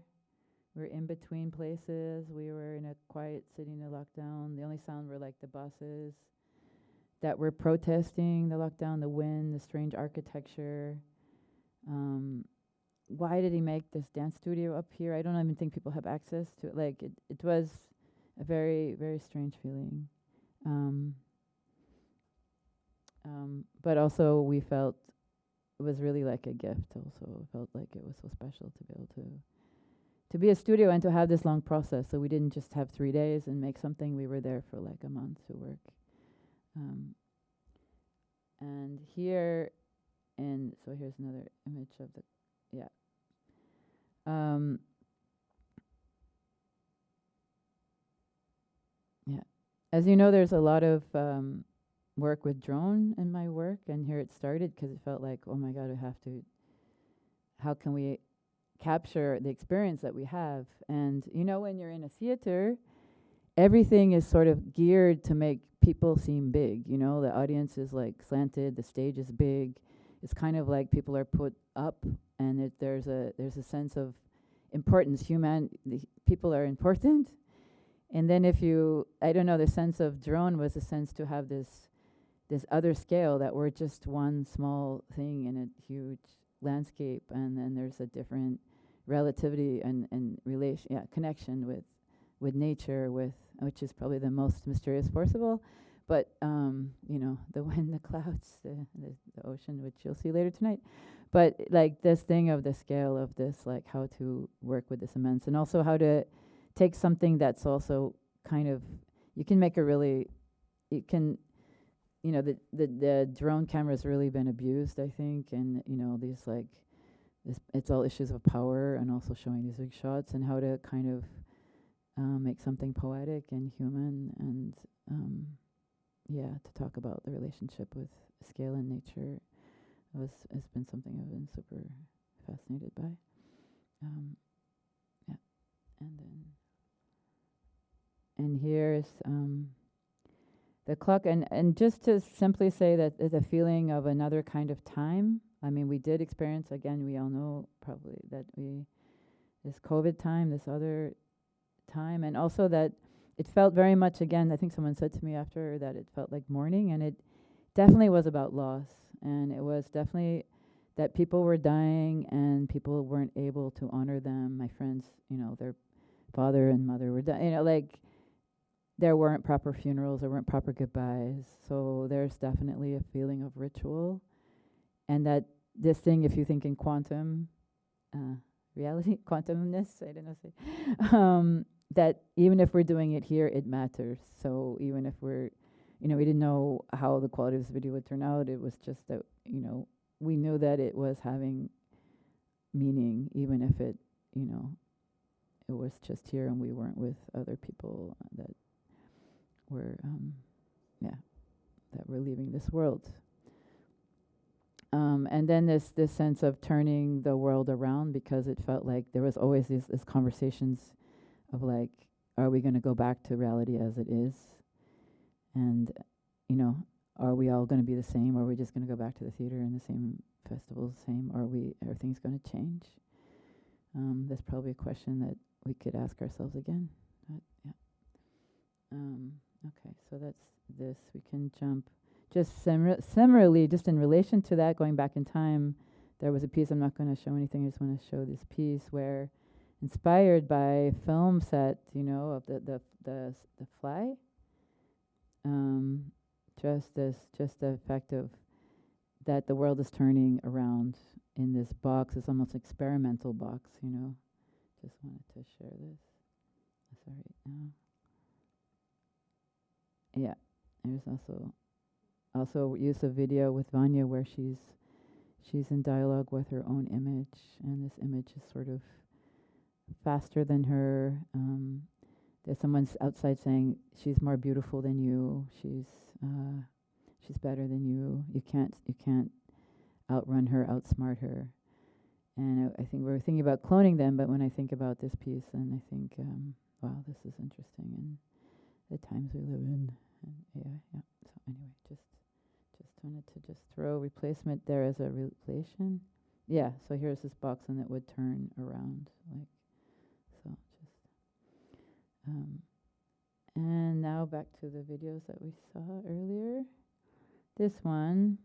We were in between places. We were in a quiet city in a lockdown. The only sound were like the buses that were protesting the lockdown, the wind, the strange architecture. Why did he make this dance studio up here? I don't even think people have access to it. Like it was a very, very strange feeling. But also we felt it was really like a gift also. It felt like it was so special to be able to be a studio and to have this long process. So we didn't just have 3 days and make something. We were there for like a month to work. And here, and so here's another image of the, As you know, there's a lot of work with drone in my work, and here it started because it felt like, oh my God, how can we capture the experience that we have? And when you're in a theater, everything is sort of geared to make people seem big. The audience is like slanted, the stage is big. It's kind of like people are put up, and there's a sense of importance. People are important. And then the sense of drone was a sense to have this other scale that we're just one small thing in a huge landscape, and then there's a different relativity and connection with nature, which is probably the most mysterious force of all. But the wind, the clouds, the ocean, which you'll see later tonight. But like this thing of the scale of this, like how to work with this immense, and also how to take something that's also kind of, the drone camera has really been abused, I think, and it's all issues of power, and also showing these big shots, and how to kind of make something poetic and human, and to talk about the relationship with scale and nature. It's been something I've been super fascinated by. Yeah, and then and here's the clock, and just to simply say that it's a feeling of another kind of time. I mean, we did experience, again, we all know probably that this COVID time, this other time, and also that it felt very much, again, I think someone said to me after that it felt like mourning, and it definitely was about loss, and it was definitely that people were dying and people weren't able to honor them. My friends, their father and mother were dying, like there weren't proper funerals, there weren't proper goodbyes. So there's definitely a feeling of ritual. And that this thing, if you think in quantum reality, quantumness, I don't know, say, that even if we're doing it here, it matters. So even if we're, we didn't know how the quality of this video would turn out. It was just that, we knew that it was having meaning, even if it, it was just here and we weren't with other people that were, that were leaving this world. And then this sense of turning the world around, because it felt like there was always these conversations of like, are we going to go back to reality as it is? And, are we all going to be the same? Or are we just going to go back to the theater and the same festivals, same? Or are things going to change? That's probably a question that we could ask ourselves again. But okay, so that's this. We can jump. Just similarly, just in relation to that, going back in time, there was a piece, I'm not going to show anything, I just want to show this piece where, inspired by film set, of the fly, just the effect of that the world is turning around in this box, this almost experimental box, Just wanted to share this. Sorry, yeah, there's also use of video with Vanya where she's in dialogue with her own image, and this image is sort of faster than her. There's someone outside saying she's more beautiful than you. She's better than you. You can't outrun her, outsmart her. And I think we're thinking about cloning them, but when I think about this piece, and I think, wow, this is interesting, and the times we live in, and yeah. So anyway, just wanted to just throw replacement there as a relation. Yeah, so here's this box, and it would turn around, like, so just, and now back to the videos that we saw earlier. This one,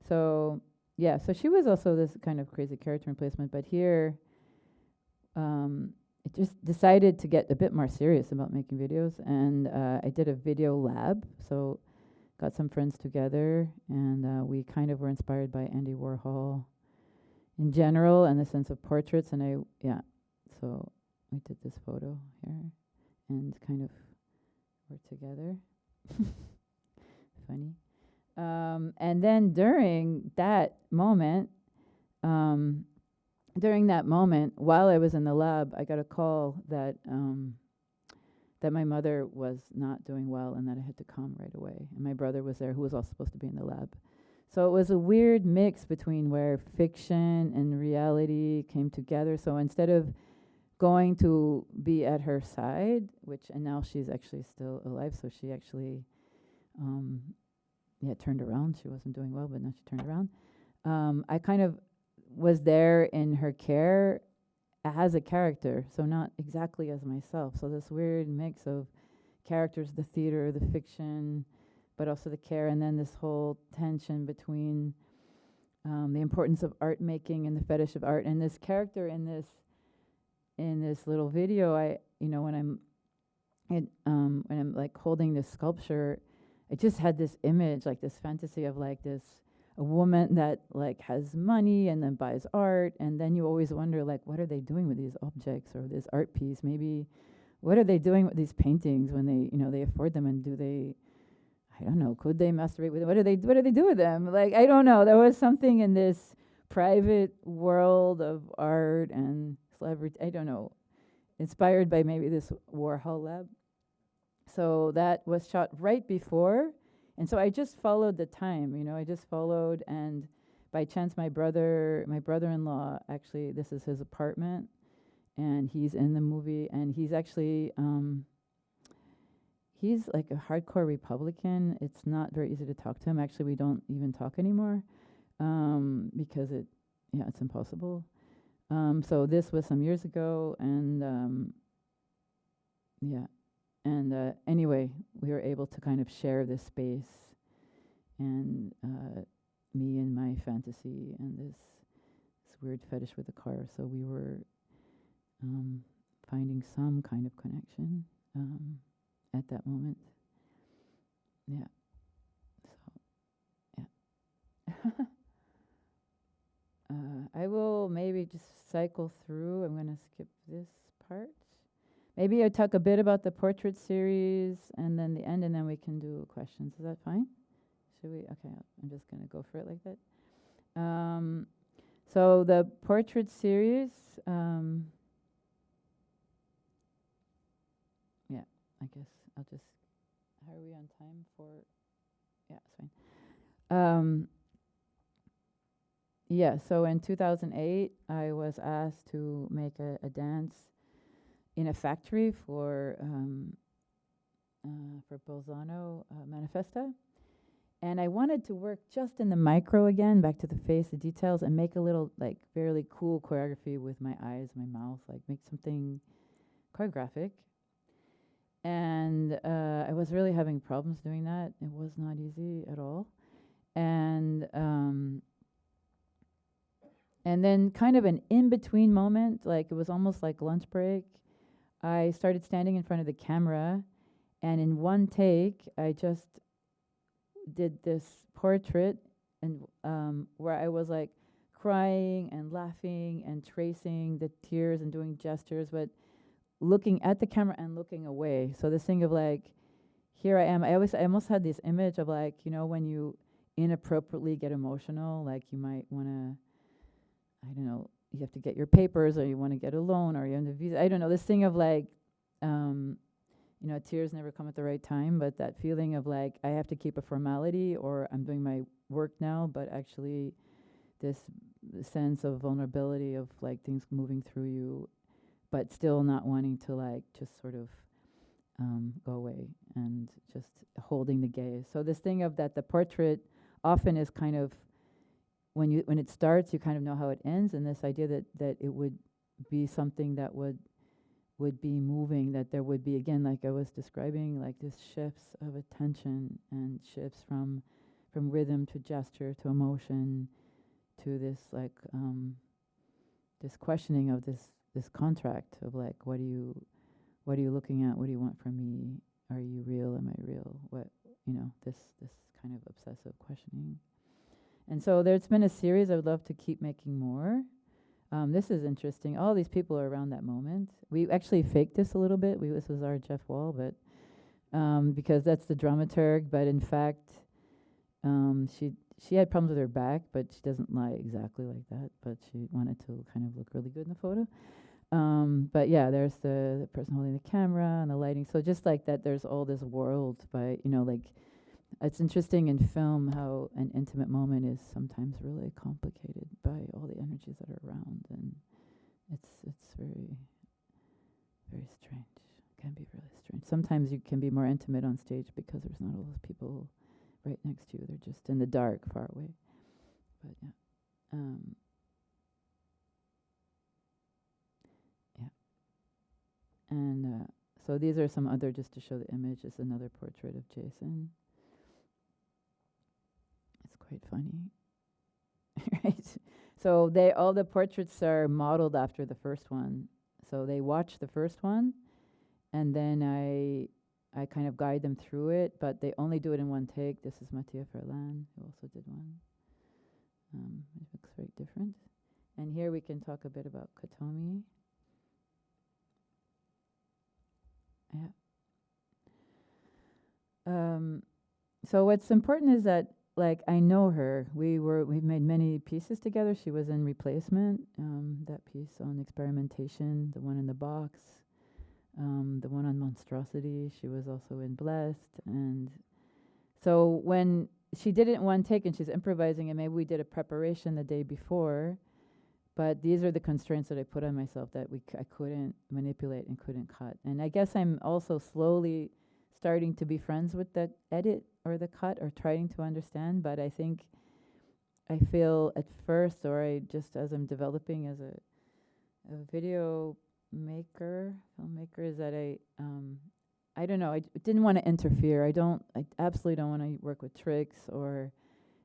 so yeah, so she was also this kind of crazy character replacement, but here, it just decided to get a bit more serious about making videos, and I did a video lab, so got some friends together, and we kind of were inspired by Andy Warhol in general and the sense of portraits, and so we did this photo here and kind of were together. Funny. And then during that moment, while I was in the lab, I got a call that that my mother was not doing well and that I had to come right away. And my brother was there, who was also supposed to be in the lab. So it was a weird mix between where fiction and reality came together. So instead of going to be at her side, and now she's actually still alive, so she actually, turned around. She wasn't doing well, but now she turned around. I kind of was there in her care as a character, so not exactly as myself. So this weird mix of characters, the theater, the fiction, but also the care, and then this whole tension between the importance of art making and the fetish of art. And this character in this little video, when I'm like holding this sculpture, I just had this image, like this fantasy of like a woman that like has money and then buys art, and then you always wonder like, what are they doing with these objects or this art piece? Maybe what are they doing with these paintings when they afford them, and do they, I don't know, could they masturbate with them? What do they do with them? Like, I don't know. There was something in this private world of art and celebrity, I don't know, inspired by maybe this Warhol lab. So that was shot right before, and so I just followed the time, I just followed, and by chance, my brother-in-law, actually, this is his apartment, and he's in the movie, and he's actually, he's like a hardcore Republican. It's not very easy to talk to him. Actually, we don't even talk anymore, because it's impossible. So this was some years ago, and anyway, we were able to kind of share this space, and me and my fantasy and this weird fetish with the car. So we were finding some kind of connection at that moment. Yeah. So, yeah. I will maybe just cycle through. I'm going to skip this part. Maybe I'll talk a bit about the portrait series and then the end, and then we can do questions. Is that fine? Should we? Okay, I'm just going to go for it like that. So the portrait series, yeah, I guess I'll just, how are we on time for, yeah, it's fine. Yeah, so in 2008, I was asked to make a dance in a factory for Bolzano Manifesta. And I wanted to work just in the micro again, back to the face, the details, and make a little, like, fairly cool choreography with my eyes, my mouth, like make something choreographic. And I was really having problems doing that. It was not easy at all. And then kind of an in-between moment, like it was almost like lunch break, I started standing in front of the camera, and in one take, I just did this portrait, and where I was like crying and laughing and tracing the tears and doing gestures, but looking at the camera and looking away. So this thing of like, here I am. I almost had this image of like, you know, when you inappropriately get emotional, like you might want to, I don't know, you have to get your papers, or you want to get a loan, or you have a visa. I don't know, this thing of like, you know, tears never come at the right time, but that feeling of like, I have to keep a formality, or I'm doing my work now, but actually this sense of vulnerability of like things moving through you, but still not wanting to like just sort of go away and just holding the gaze. So this thing of that the portrait often is kind of, when it starts, you kind of know how it ends, and this idea that it would be something that would be moving, that there would be, again, like I was describing, like this shifts of attention and shifts from rhythm to gesture to emotion to this like this questioning of this contract of like, what are you looking at? What do you want from me? Are you real? Am I real? What, you know, this kind of obsessive questioning. And so there's been a series. I would love to keep making more. This is interesting. All these people are around that moment. We actually faked this a little bit. This was our Jeff Wall, but because that's the dramaturg. But in fact, she had problems with her back, but she doesn't lie exactly like that. But she wanted to kind of look really good in the photo. But yeah, there's the person holding the camera and the lighting. So just like that, there's all this world by, you know, like, it's interesting in film how an intimate moment is sometimes really complicated by all the energies that are around, and it's very, very strange. It can be really strange. Sometimes you can be more intimate on stage because there's not all those people right next to you. They're just in the dark, far away. But yeah. Yeah. And so these are some other, just to show the image, is another portrait of Jason. It's quite funny. Right? So all the portraits are modeled after the first one. So they watch the first one, and then I kind of guide them through it, but they only do it in one take. This is Mathieu Ferland, who also did one. It looks very different. And here we can talk a bit about Kotomi. Yeah. So what's important is that, like, I know her. We've made many pieces together. She was in Replacement, that piece on experimentation, the one in the box, the one on monstrosity. She was also in Blessed. And so when she did it in one take, and she's improvising, and maybe we did a preparation the day before, but these are the constraints that I put on myself that I couldn't manipulate and couldn't cut. And I guess I'm also slowly starting to be friends with the edit or the cut, or trying to understand, but I think I feel at first, or I just as I'm developing as a video maker, filmmaker, is that I don't know, I didn't want to interfere. I absolutely don't want to work with tricks or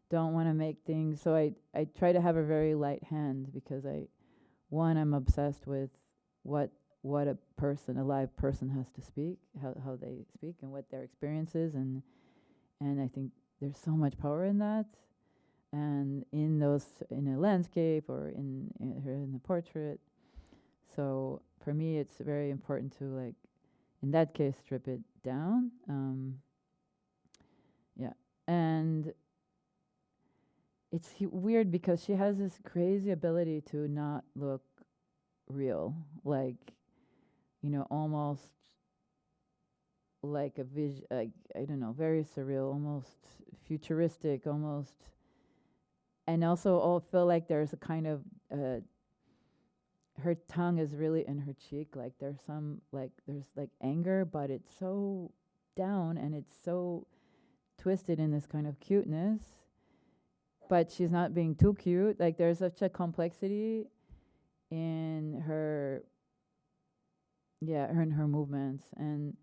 don't want to make things. So I try to have a very light hand, because I'm obsessed with what a live person has to speak, how they speak and what their experience is, and I think there's so much power in that. And in a landscape or in the portrait. So for me, it's very important to, like, in that case, strip it down. Yeah, and it's weird because she has this crazy ability to not look real, like, almost like a vision, like, I don't know, very surreal, almost futuristic, almost. And also, I feel like there's a kind of her tongue is really in her cheek. Like there's anger, but it's so down and it's so twisted in this kind of cuteness. But she's not being too cute. Like there's such a complexity in her movements. And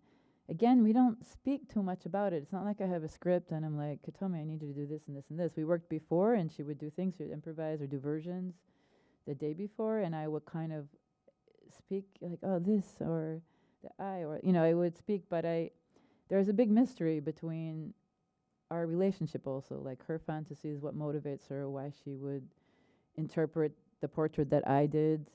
again, we don't speak too much about it. It's not like I have a script and I'm like, Katomi, I need you to do this and this and this. We worked before, and she would do things, she would improvise or do versions the day before, and I would kind of speak like, oh, this, or the I, or, I would speak, but there's a big mystery between our relationship also, like her fantasies, what motivates her, why she would interpret the portrait that I did,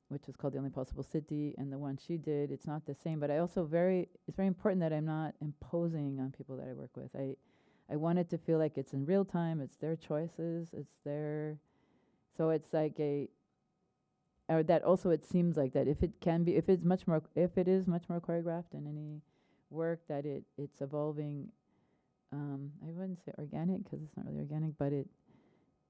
which is called The Only Possible City, and the one she did, it's not the same. But it's very important that I'm not imposing on people that I work with. I want it to feel like it's in real time, it's their choices, so it's like or that also it seems like that if it is much more choreographed than any work, that it's evolving, I wouldn't say organic, because it's not really organic, but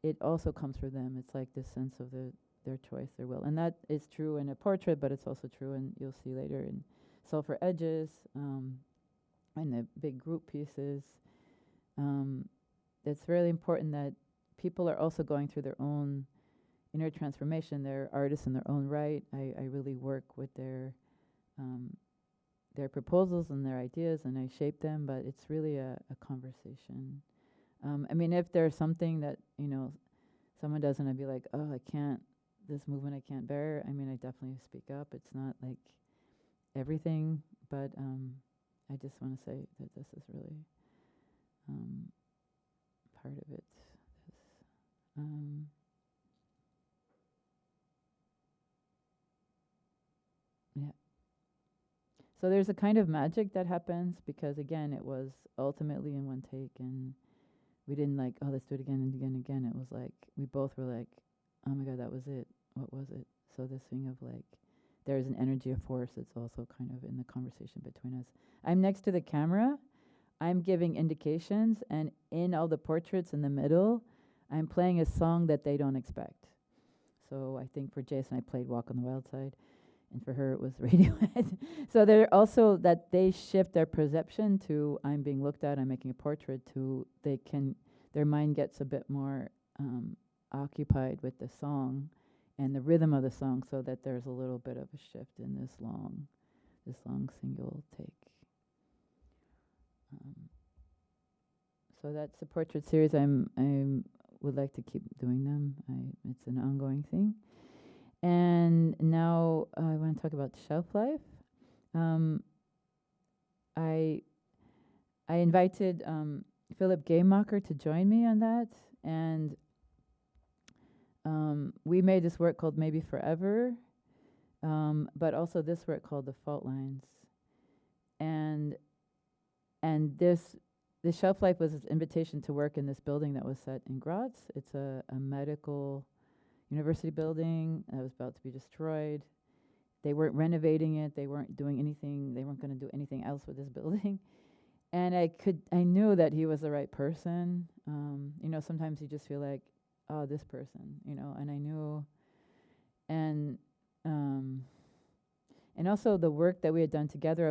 it also comes from them. It's like this sense of their choice, their will. And that is true in a portrait, but it's also true, and you'll see later, in Sulfur Edges, and the big group pieces. It's really important that people are also going through their own inner transformation. They're artists in their own right. I really work with their proposals and their ideas, and I shape them, but it's really a conversation. I mean, if there's something that, someone does and I'd be like, oh, this movement I can't bear, I mean, I definitely speak up. It's not like everything, but I just want to say that this is really part of it. Yeah. So there's a kind of magic that happens, because again, it was ultimately in one take, and we didn't like, oh, let's do it again and again and again. It was like, we both were like, oh my God, that was it. What was it? So this thing of like, there's an energy of force that's also kind of in the conversation between us. I'm next to the camera. I'm giving indications, and in all the portraits in the middle, I'm playing a song that they don't expect. So I think for Jason, I played Walk on the Wild Side, and for her, it was Radiohead. So they're also that they shift their perception to, I'm being looked at, I'm making a portrait, to their mind gets a bit more occupied with the song and the rhythm of the song, so that there's a little bit of a shift in this long single take. So that's the portrait series. I would like to keep doing them. It's an ongoing thing. And now I want to talk about shelf life. I invited Philip Gaymacher to join me on that, and we made this work called Maybe Forever, but also this work called The Fault Lines. And this shelf life was his invitation to work in this building that was set in Graz. It's a medical university building that was about to be destroyed. They weren't renovating it. They weren't doing anything. They weren't going to do anything else with this building. And I knew that he was the right person. You know, sometimes you just feel like, oh, this person, you know, and I knew, and also the work that we had done together,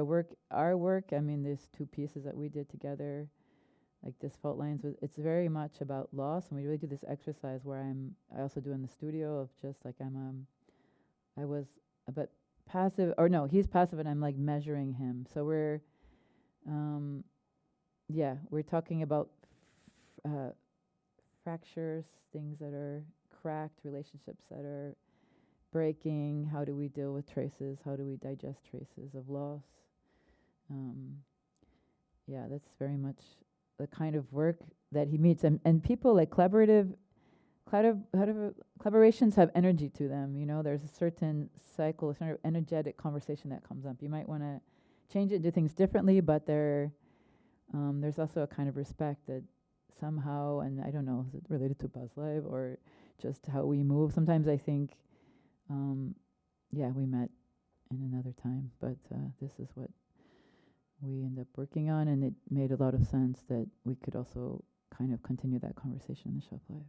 our work, I mean, there's 2 pieces that we did together, like this fault lines, it's very much about loss, and we really do this exercise where I also do in the studio of just like I was a bit passive, or no, he's passive and I'm like measuring him. So we're talking about fractures, things that are cracked, relationships that are breaking. How do we deal with traces? How do we digest traces of loss? That's very much the kind of work that he meets. And people like collaborations have energy to them. You know, there's a certain cycle, a sort of energetic conversation that comes up. You might want to change it, do things differently, but there's also a kind of respect that somehow, and I don't know, is it related to past life or just how we move? Sometimes I think, we met in another time, but this is what we end up working on, and it made a lot of sense that we could also kind of continue that conversation in the shelf life.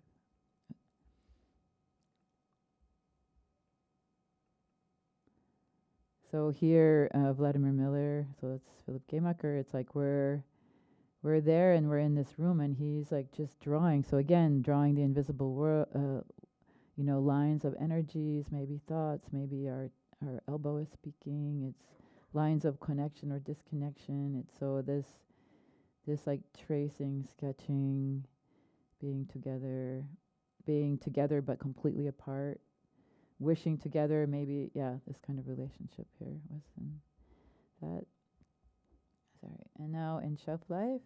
So here, Vladimir Miller, so that's Philip Gaymacher, it's like we're there and we're in this room and he's like just drawing. So again, drawing the invisible world, lines of energies, maybe thoughts, maybe our elbow is speaking. It's lines of connection or disconnection. It's so this like tracing, sketching, being together but completely apart, wishing together, maybe, this kind of relationship here was in that. Sorry. And now in Shelf Life,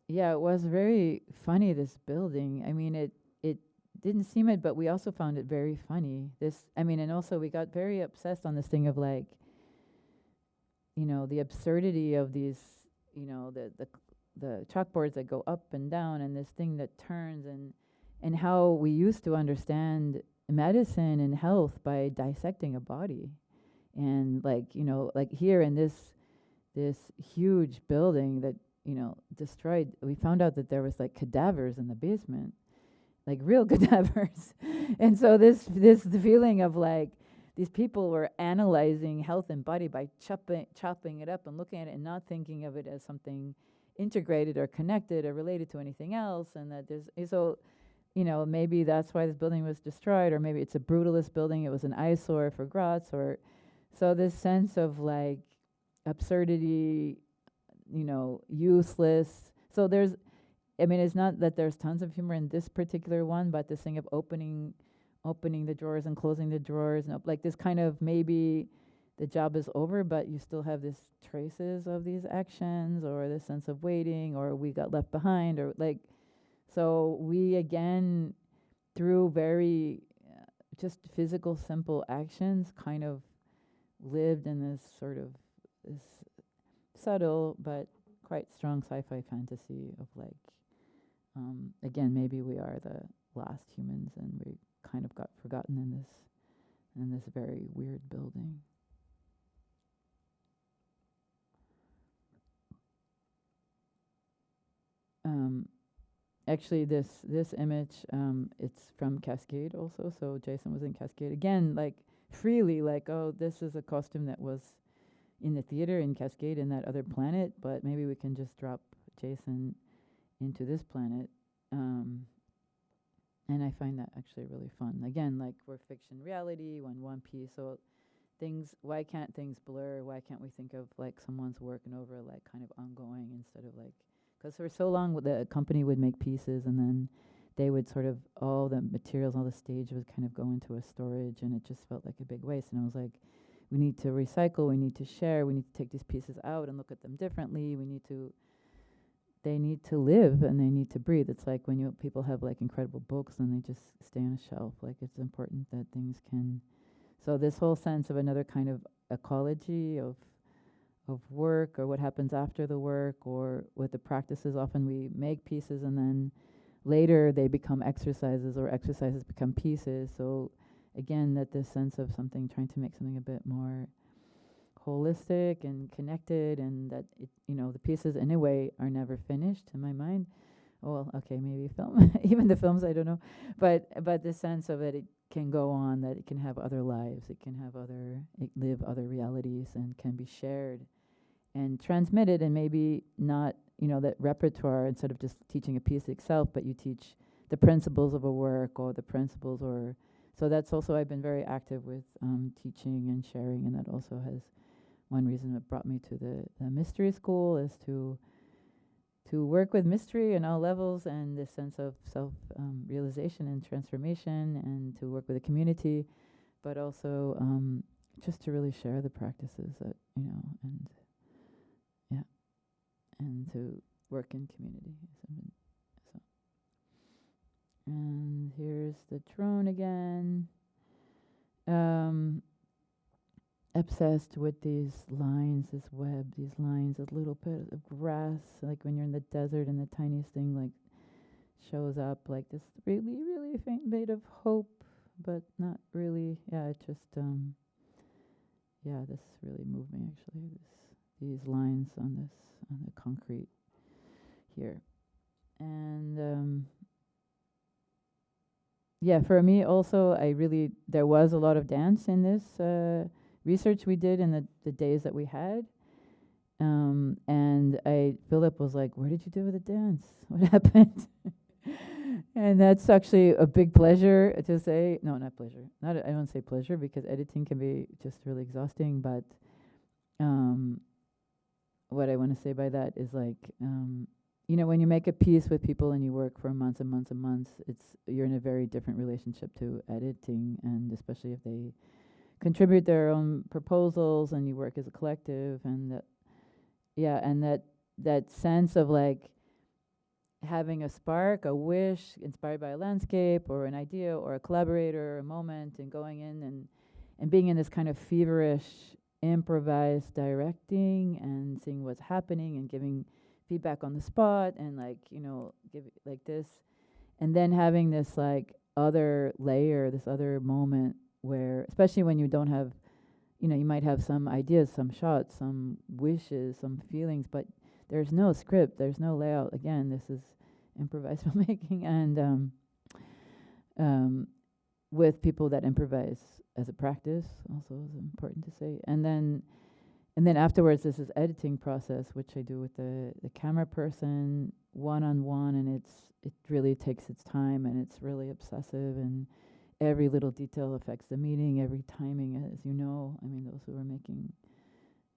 it was very funny, this building. I mean, it didn't seem it, but we also found it very funny. And also we got very obsessed on this thing of like, the absurdity of these, the chalkboards that go up and down and this thing that turns, and how we used to understand medicine and health by dissecting a body. And like here in this huge building that, destroyed, we found out that there was like cadavers in the basement, like real cadavers. And so this the feeling of like these people were analyzing health and body by chopping it up and looking at it and not thinking of it as something integrated or connected or related to anything else. And that maybe that's why this building was destroyed, or maybe it's a brutalist building, it was an eyesore for Graz, or so this sense of like absurdity, useless. So it's not that there's tons of humor in this particular one, but this thing of opening the drawers and closing the drawers, and like this kind of, maybe the job is over, but you still have these traces of these actions, or this sense of waiting, or we got left behind, or like, so we again, through very just physical, simple actions, kind of lived in this sort of this subtle but quite strong sci-fi fantasy of like, again, maybe we are the last humans and we kind of got forgotten in this very weird building. Actually, this image, it's from Cascade also. So Jason was in Cascade again, like freely, like, oh, this is a costume that was in the theater in Cascade in that other planet, but maybe we can just drop Jason into this planet. And I find that actually really fun. Again, like we're fiction, reality, one piece. So why can't things blur? Why can't we think of like someone's working over like kind of ongoing instead of like, because for so long the company would make pieces and then they would sort of, all the materials, all the stage would kind of go into a storage, and it just felt like a big waste. And I was like, we need to recycle, we need to share, we need to take these pieces out and look at them differently. They need to live and they need to breathe. It's like when people have like incredible books and they just stay on a shelf. Like it's important that things can. So this whole sense of another kind of ecology of work, or what happens after the work, or with the practices. Often we make pieces and then later they become exercises, or exercises become pieces. So again, that this sense of something, trying to make something a bit more holistic and connected, and that it, the pieces in a way are never finished in my mind. Oh, well, okay, maybe film, even the films, I don't know, but the sense of it can go on, that it can have other lives, it can have it live other realities, and can be shared and transmitted, and maybe not, that repertoire, instead of just teaching a piece itself, but you teach the principles of a work, or the principles, or so that's also, I've been very active with teaching and sharing, and that also has one reason that brought me to the mystery school, is to work with mystery in all levels, and this sense of self realization and transformation, and to work with a community, but also just to really share the practices that, and yeah, and to work in community. So, and here's the drone again. Obsessed with these lines, this web, these lines, this little bit of grass, like when you're in the desert and the tiniest thing like shows up, like this really, really faint bit of hope, but not really. Yeah, it just, this really moved me actually. These lines on the concrete here, and for me also, there was a lot of dance in this research we did in the days that we had. And Philip was like, "Where did you do with the dance? What happened?" And that's actually a big pleasure to say. No, not pleasure. I don't say pleasure, because editing can be just really exhausting. But what I want to say by that is when you make a piece with people and you work for months and months and months, you're in a very different relationship to editing, and especially if they contribute their own proposals and you work as a collective, and that sense of having a spark, a wish inspired by a landscape or an idea or a collaborator or a moment, and going in and being in this kind of feverish improvised directing and seeing what's happening and giving feedback on the spot, and give like this, and then having this other layer, this other moment where, especially when you don't have, you might have some ideas, some shots, some wishes, some feelings, but there's no script, there's no layout. Again, this is improvised filmmaking, and with people that improvise as a practice, also is important to say. And then afterwards, this is editing process, which I do with the camera person, one-on-one, and it really takes its time, and it's really obsessive, and every little detail affects the meaning, every timing, as you know. I mean, those who are making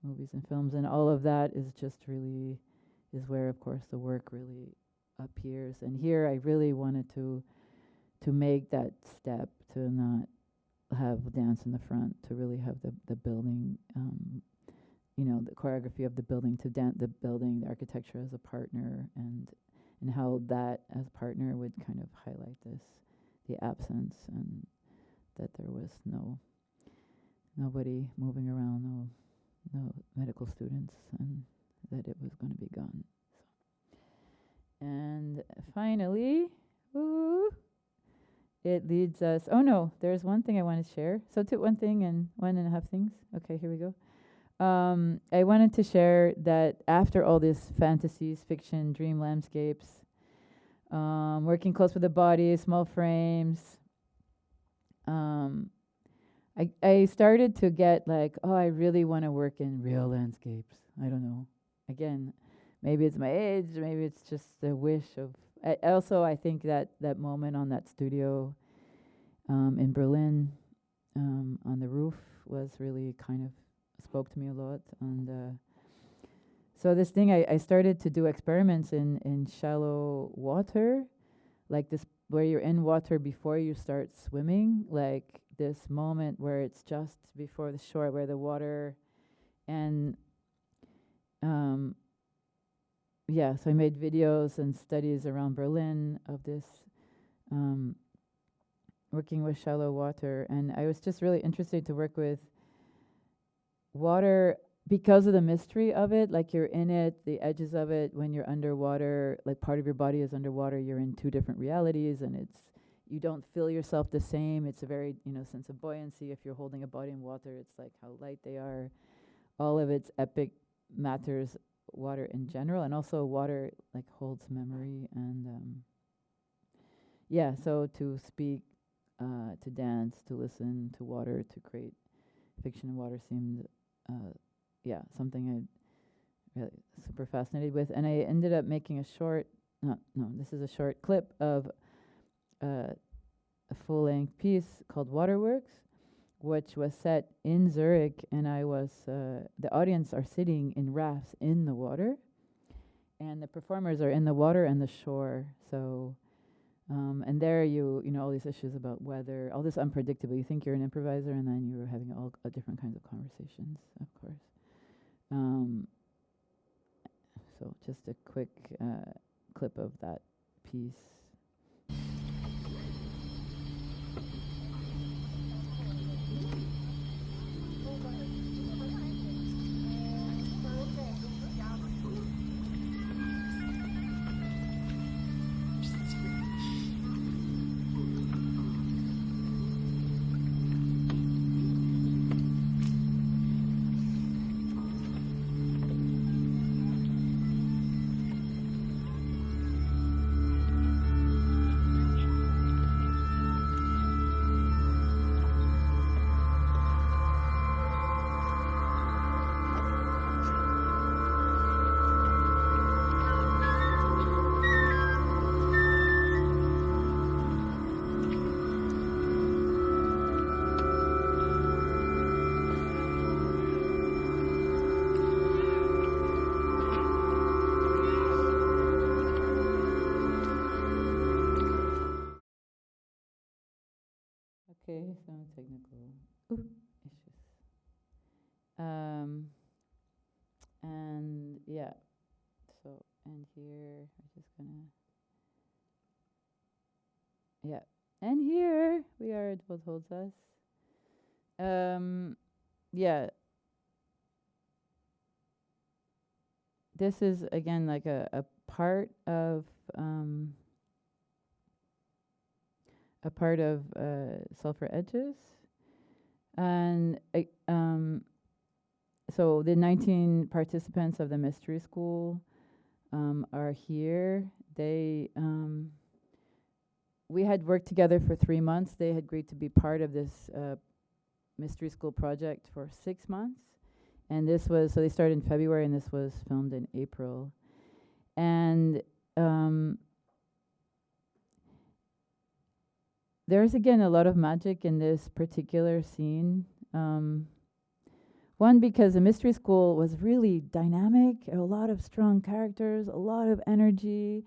movies and films, and all of that is just really, is where, of course, the work really appears. And here I really wanted to make that step, to not have dance in the front, to really have the building, the choreography of the building, to the building, the architecture as a partner, and how that as partner would kind of highlight the absence, and that there was nobody moving around, no medical students, and that it was going to be gone. And finally, it leads us, there's one thing I want to share. So one thing and 1.5 things. Okay, here we go. I wanted to share that after all this fantasies, fiction, dream landscapes, working close with the body, small frames, I started to get I really want to work in real landscapes. I don't know. Again, maybe it's my age, maybe it's just a wish of. I think that moment on that studio in Berlin on the roof was really kind of spoke to me a lot. And so this thing, I started to do experiments in shallow water, like this, where you're in water before you start swimming, like this moment where it's just before the shore, where the water, and so I made videos and studies around Berlin of this, working with shallow water, and I was just really interested to work with water because of the mystery of it, like you're in it, the edges of it, when you're underwater, like part of your body is underwater, you're in two different realities, and you don't feel yourself the same. It's a very, sense of buoyancy. If you're holding a body in water, it's like how light they are. All of its epic matters, water in general, and also water like holds memory. And so to speak, to dance, to listen to water, to create fiction in water seemed something I really super fascinated with. And I ended up making a short, this is a short clip of a full-length piece called Waterworks, which was set in Zurich, and I was, the audience are sitting in rafts in the water, and the performers are in the water and the shore. So, and there all these issues about weather, all this unpredictable. You think you're an improviser, and then you're having all different kinds of conversations, of course. So just a quick clip of that piece. Okay, some technical issues. And and here, I'm just gonna, and here we are at what holds us. This is again like a part of Sulphur Edges, and so the 19 participants of the mystery school are here. We had worked together for 3 months. They had agreed to be part of this mystery school project for 6 months, and so they started in February, and this was filmed in April, and there's again a lot of magic in this particular scene. One, because the mystery school was really dynamic, a lot of strong characters, a lot of energy,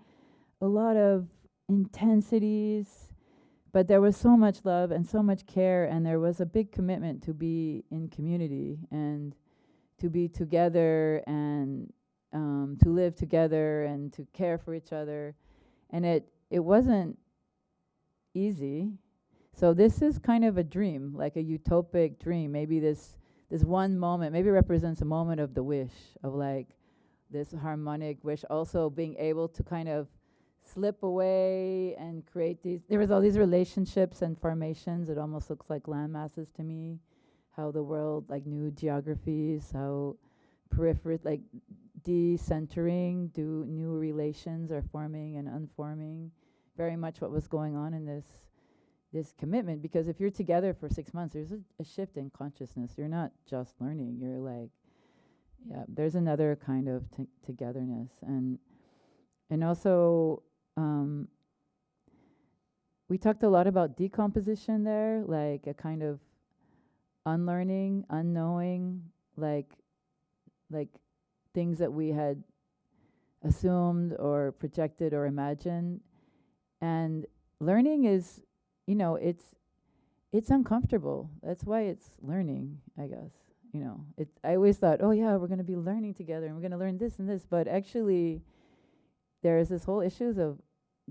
a lot of intensities, but there was so much love and so much care, and there was a big commitment to be in community and to be together and to live together and to care for each other, and it wasn't easy. So this is kind of a dream, like a utopic dream. Maybe this one moment, maybe represents a moment of the wish, of like this harmonic wish, also being able to kind of slip away and create there was all these relationships and formations. It almost looks like land masses to me, how the world, like new geographies, how periphery, like decentering, new relations are forming and unforming. Very much what was going on in this commitment, because if you're together for 6 months, there's a shift in consciousness. You're not just learning. You're like, there's another kind of togetherness, and also we talked a lot about decomposition there, like a kind of unlearning, unknowing, like things that we had assumed or projected or imagined. And learning is, it's uncomfortable. That's why it's learning, I guess. I always thought, oh yeah, we're going to be learning together and we're going to learn this and this, but actually there's this whole issues of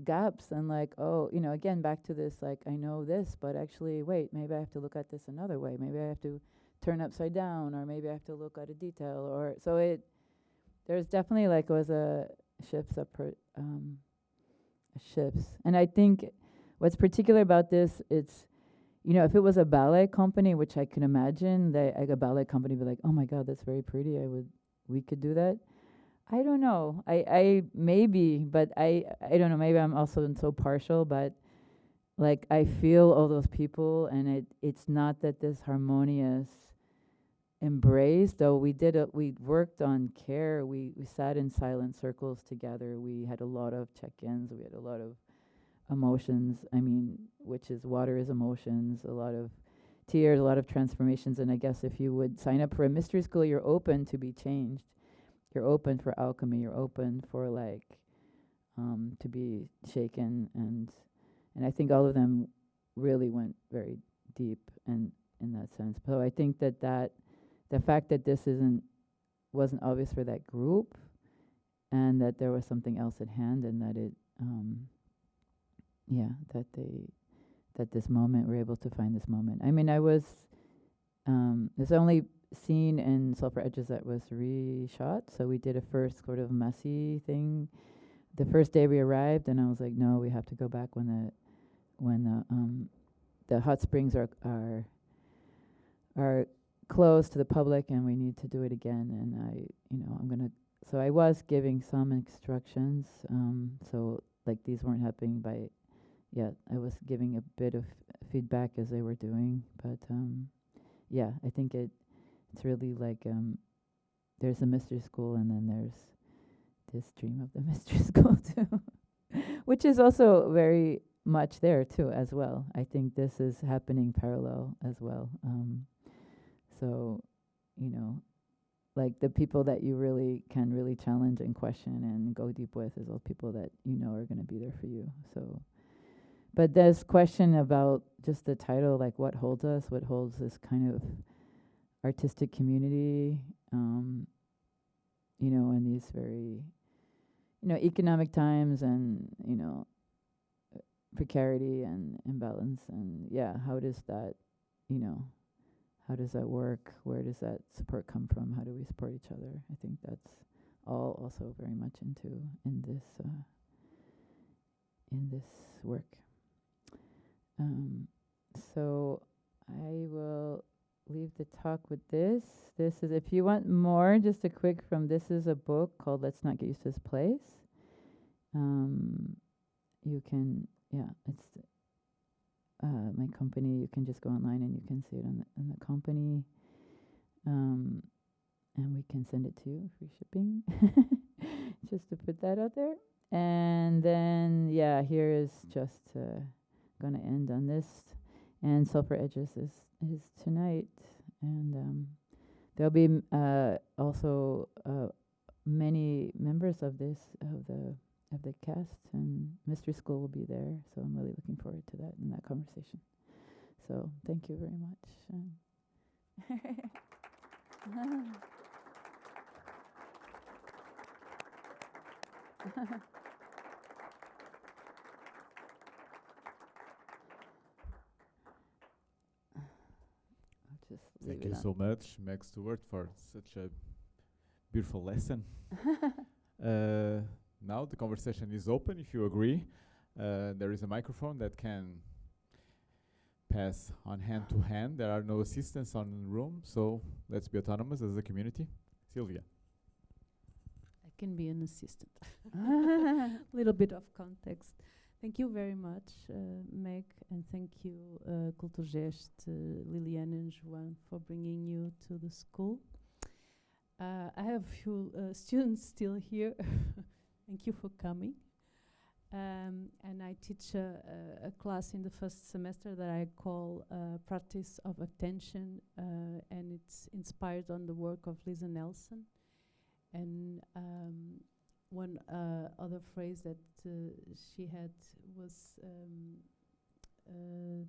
gaps and like, again, back to this, like, I know this, but actually, wait, maybe I have to look at this another way. Maybe I have to turn upside down, or maybe I have to look at a detail, or so there's definitely like was a shifts. And I think what's particular about this, it's, if it was a ballet company, which I can imagine, like a ballet company would be like, oh my God, that's very pretty. We could do that. I don't know. I maybe, but I don't know. Maybe I'm also so partial, but like I feel all those people, and it's not that this harmonious embrace, though we worked on care. We sat in silent circles together. We had a lot of check-ins. We had a lot of emotions. I mean, which is water is emotions, a lot of tears, a lot of transformations. And I guess if you would sign up for a mystery school, you're open to be changed. You're open for alchemy. You're open for to be shaken. And I think all of them really went very deep and in that sense. So I think that the fact that this wasn't obvious for that group, and that there was something else at hand, and that that this moment, we're able to find this moment. I mean, there's only scene in Sulphur Edges that was reshot, so we did a first sort of messy thing the first day we arrived, and I was like, no, we have to go back when the hot springs are closed to the public, and we need to do it again. And so I was giving some instructions, so like these weren't happening by yet. I was giving a bit of feedback as they were doing, but I think it's really like there's a mystery school, and then there's this dream of the mystery school too, which is also very much there too as well. I think this is happening parallel as well. So, like the people that you really can really challenge and question and go deep with is all people that are going to be there for you. So, but this question about just the title, like what holds us, what holds this kind of artistic community, in these very, economic times, and, precarity and imbalance, and how does that, how does that work? Where does that support come from? How do we support each other? I think that's all also very much in this work. So I will leave the talk with this. This is, if you want more, just a quick this is a book called Let's Not Get Used to This Place. You can, it's my company. You can just go online and you can see it on the company. And we can send it to you, free shipping, just to put that out there. And then, here is just going to end on this. And Sulphur Edges is tonight. And there'll be also many members of the cast, and Mystery School will be there. So I'm really looking forward to that and that conversation. So thank you very much. Thank you so much, Meg Stuart, for such a beautiful lesson. Now the conversation is open, if you agree. There is a microphone that can pass on hand to hand. There are no assistants on the room, so let's be autonomous as a community. Sylvia. I can be an assistant. Little bit of context. Thank you very much, Meg, and thank you, Culturgest, Liliane and Joan, for bringing you to the school. I have a few students still here. Thank you for coming. And I teach a class in the first semester that I call Practice of Attention, and it's inspired on the work of Lisa Nelson. And one other phrase that she had was on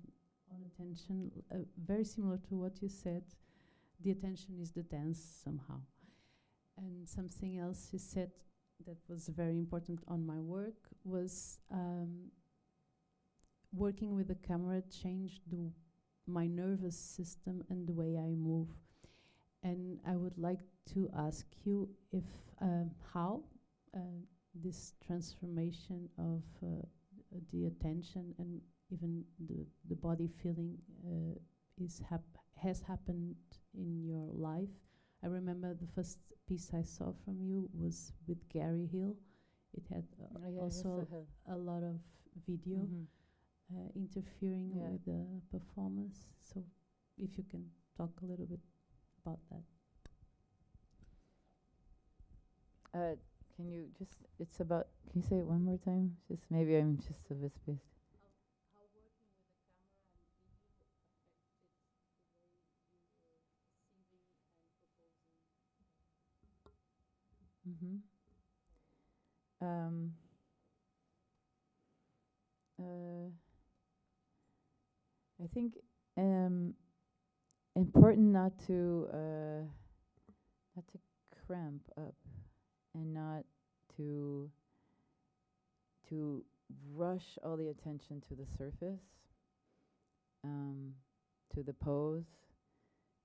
attention, very similar to what you said. The attention is the dance somehow. And something else she said that was very important on my work was working with the camera changed my nervous system and the way I move. And I would like to ask you if how this transformation of the attention and even the body feeling has happened in your life. I remember the first piece I saw from you was with Gary Hill. It had also a lot of video interfering with the performance. So if you can talk a little bit about that. Can you just, it's about, can you say it one more time? Just maybe I'm just a bit spaced. How working with the camera and video affected the way you were receiving and proposing. I think important not to cramp up and not to rush all the attention to the surface, to the pose,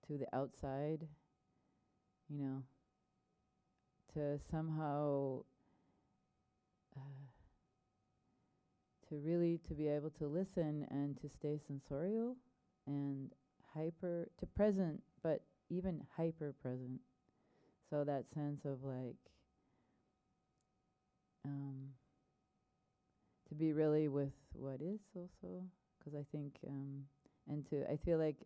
to the outside, you know, to somehow to really to be able to listen and to stay sensorial and to present, but even hyper present. So that sense of like to be really with what is also, because I think I feel like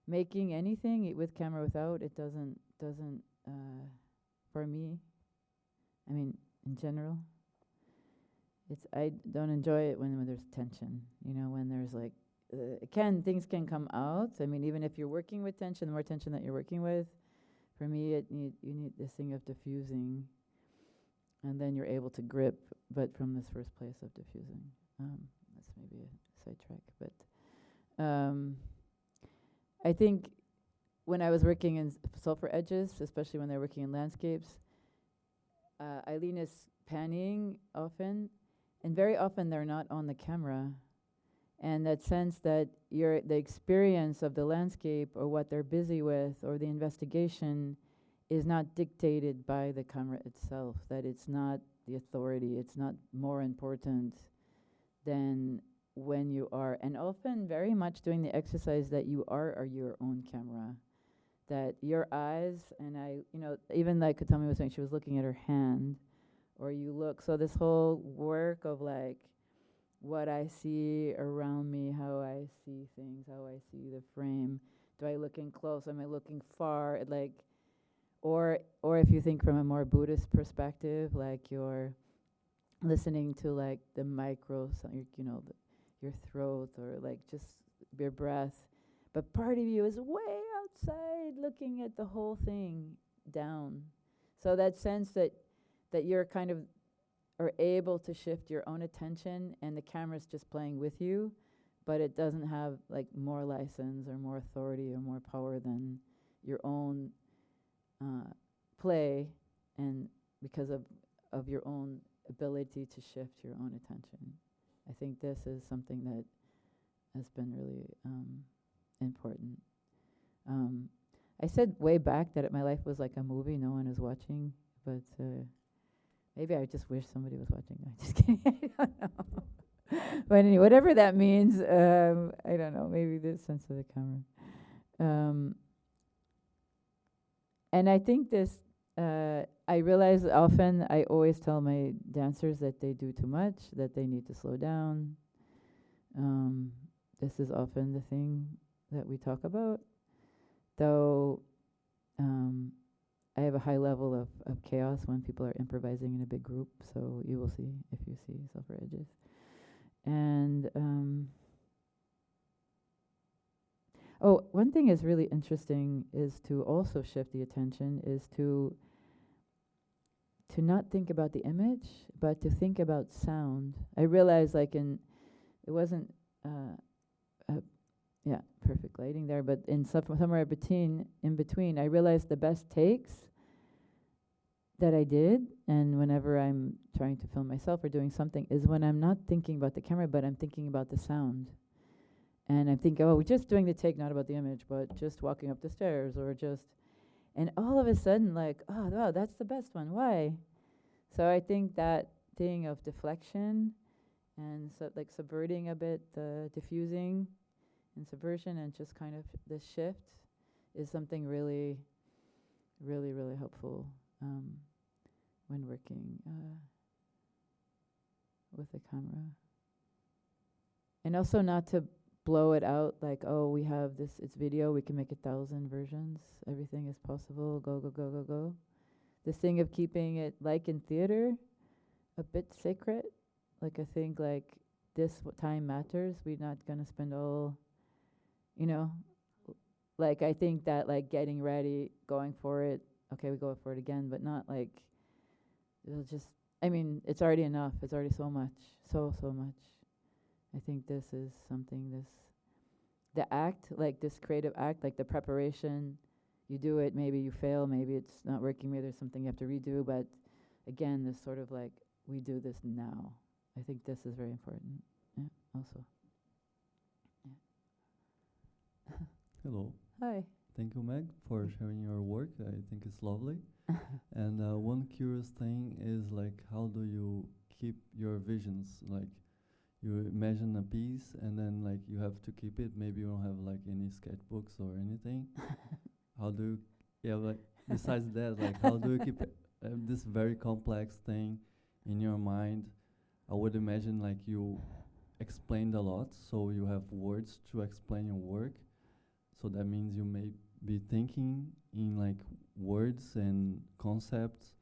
making anything with camera without it doesn't for me. I mean, in general, I don't enjoy it when there's tension. You know, when there's like things can come out. I mean, even if you're working with tension, the more tension that you're working with, for me, you need this thing of diffusing, and then you're able to grip, but from this first place of diffusing. That's maybe a sidetrack, but I think when I was working in sulfur edges, especially when they're working in landscapes, Eileen is panning often, and very often they're not on the camera. And that sense that the experience of the landscape or what they're busy with or the investigation is not dictated by the camera itself, that it's not the authority, it's not more important than when you are, and often very much doing the exercise that you are your own camera, that your eyes, and even like Katami was saying, she was looking at her hand, or you look, so this whole work of like, what I see around me, how I see things, how I see the frame. Do I look in close? Am I looking far? Or if you think from a more Buddhist perspective, like you're listening to like the micro, your throat, or like just your breath. But part of you is way outside looking at the whole thing down. So that sense that you're kind of are able to shift your own attention and the camera's just playing with you, but it doesn't have like more license or more authority or more power than your own play, and because of your own ability to shift your own attention. I think this is something that has been really important. I said way back that my life was like a movie no one is watching, but maybe I just wish somebody was watching. I'm just kidding. I don't know. But anyway, whatever that means, I don't know. Maybe the sense of the camera. And I think this, I realize often I always tell my dancers that they do too much, that they need to slow down. This is often the thing that we talk about. Though I have a high level of chaos when people are improvising in a big group, so you will see if you see Sulfur Edges. And one thing is really interesting is to also shift the attention, is to not think about the image, but to think about sound. I realize it wasn't perfect lighting there, but somewhere in between, I realized the best takes that I did, and whenever I'm trying to film myself or doing something, is when I'm not thinking about the camera, but I'm thinking about the sound. And I'm thinking, oh, we're just doing the take, not about the image, but just walking up the stairs or just, and all of a sudden, like, oh, wow, that's the best one. Why? So I think that thing of deflection and like subverting a bit, the diffusing and subversion and just kind of the shift is something really, really, really helpful when working with the camera. And also not to blow it out like, oh, we have this, it's video, we can make 1,000 versions, everything is possible, go, go, go, go, go. This thing of keeping it, like in theater, a bit sacred. Like I think like this time matters, we're not gonna spend all, you know, like I think that like getting ready, going for it, okay, we go for it again, but not like, it'll just, I mean, it's already enough, it's already so much, so much. I think this is something, the act, like this creative act, like the preparation, you do it, maybe you fail, maybe it's not working, maybe there's something you have to redo, but again, this sort of like, we do this now. I think this is very important, yeah, also. Yeah. Hello. Hi. Thank you, Meg, for sharing your work. I think it's lovely. And one curious thing is like, how do you keep your visions? Like, you imagine a piece and then like you have to keep it. Maybe you don't have like any sketchbooks or anything. How do you, yeah, like besides that, like how do you keep this very complex thing in your mind? I would imagine like you explained a lot, so you have words to explain your work. So that means you may be thinking in like words and concepts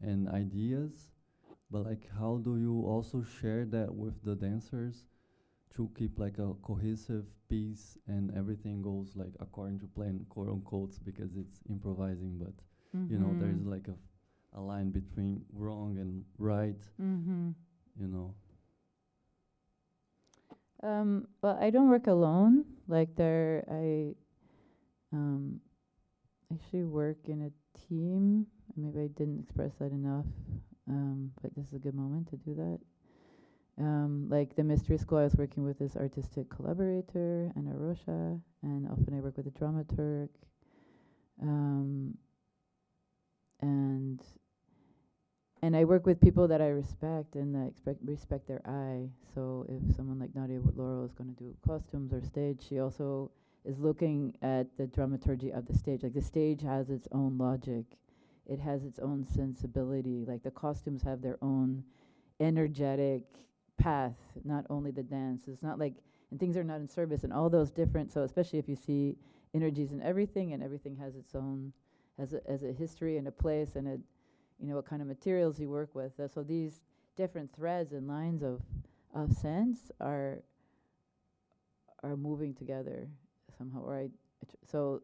and ideas, but like how do you also share that with the dancers to keep like a cohesive piece and everything goes like according to plan, quote unquote, because it's improvising, but you know, there's like a line between wrong and right, you know. Well, I don't work alone. Like I actually work in a team. Maybe I didn't express that enough, but this is a good moment to do that. Like the mystery school, I was working with this artistic collaborator, Anna Rocha, and often I work with a dramaturg. And I work with people that I respect and that respect their eye. So if someone like Nadia Laurel is going to do costumes or stage, she also is looking at the dramaturgy of the stage. Like the stage has its own logic. It has its own sensibility. Like the costumes have their own energetic path, not only the dance. It's not like, and things are not in service and all those different, so especially if you see energies in everything and everything has its own, has a history and a place and a, you know, what kind of materials you work with. So these different threads and lines of sense are moving together somehow, right? So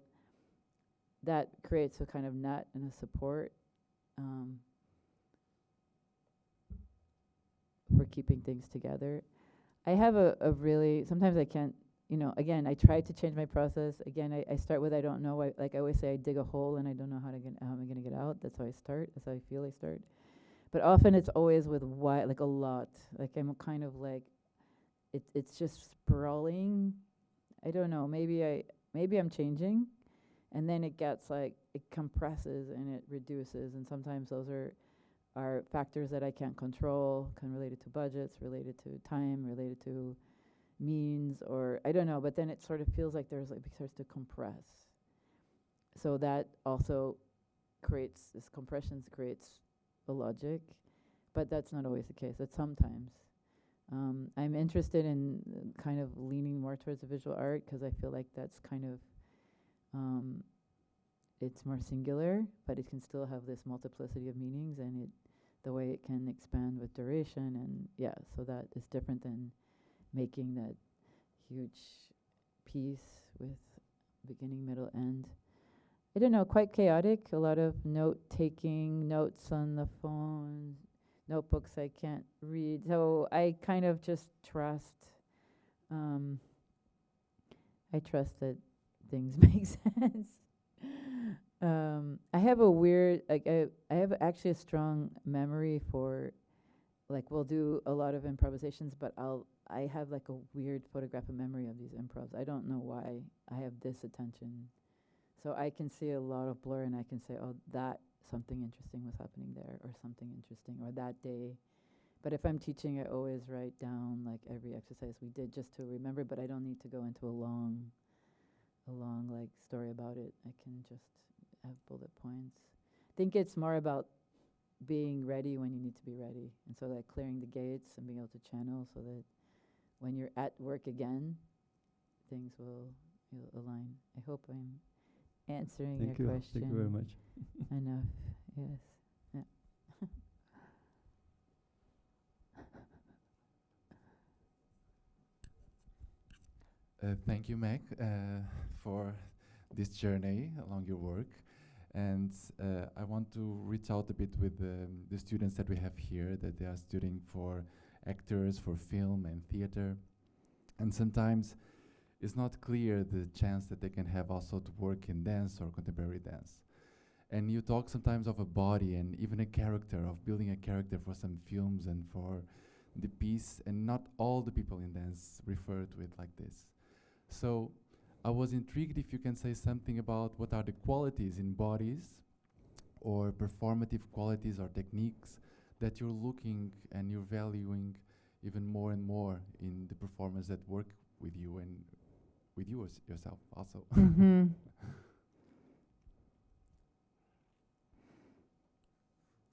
that creates a kind of net and a support for keeping things together. I have a really, sometimes I can't, you know, again, I try to change my process. Again, I start with I don't know. Like I always say, I dig a hole and I don't know how am I going to get out. That's how I start. That's how I feel I start. But often it's always with why, like a lot. Like I'm kind of like, it's just sprawling. I don't know. Maybe I'm changing, and then it gets like it compresses and it reduces. And sometimes those are factors that I can't control. Can related to budgets, related to time, related to means, or I don't know, but then it sort of feels like there's like, it starts to compress. So that also creates, this compression creates a logic, but that's not always the case. That's sometimes. I'm interested in kind of leaning more towards the visual art because I feel like that's kind of, it's more singular, but it can still have this multiplicity of meanings and the way it can expand with duration, and yeah, so that is different than making that huge piece with beginning, middle, end. I don't know, quite chaotic, a lot of note-taking, notes on the phone, notebooks I can't read. So I kind of just trust, I trust that things make sense. I have a weird, like I have actually a strong memory for, like we'll do a lot of improvisations, but I'll I have like a weird photographic memory of these improvs. I don't know why I have this attention. So I can see a lot of blur and I can say, oh, that something interesting was happening there or something interesting or that day. But if I'm teaching, I always write down like every exercise we did just to remember, but I don't need to go into a long like story about it. I can just have bullet points. I think it's more about being ready when you need to be ready. And so like clearing the gates and being able to channel so that when you're at work again, things will align. I hope I'm answering Thank your you. question. Thank you very much. Enough, yes. Yeah. Thank you, Meg, for this journey along your work. And I want to reach out a bit with the students that we have here, that they are studying for actors, for film and theater. And sometimes it's not clear the chance that they can have also to work in dance or contemporary dance. And you talk sometimes of a body and even a character, of building a character for some films and for the piece, and not all the people in dance refer to it like this. So I was intrigued if you can say something about what are the qualities in bodies or performative qualities or techniques that you're looking and you're valuing even more and more in the performers that work with you and with you yourself also. Mm-hmm.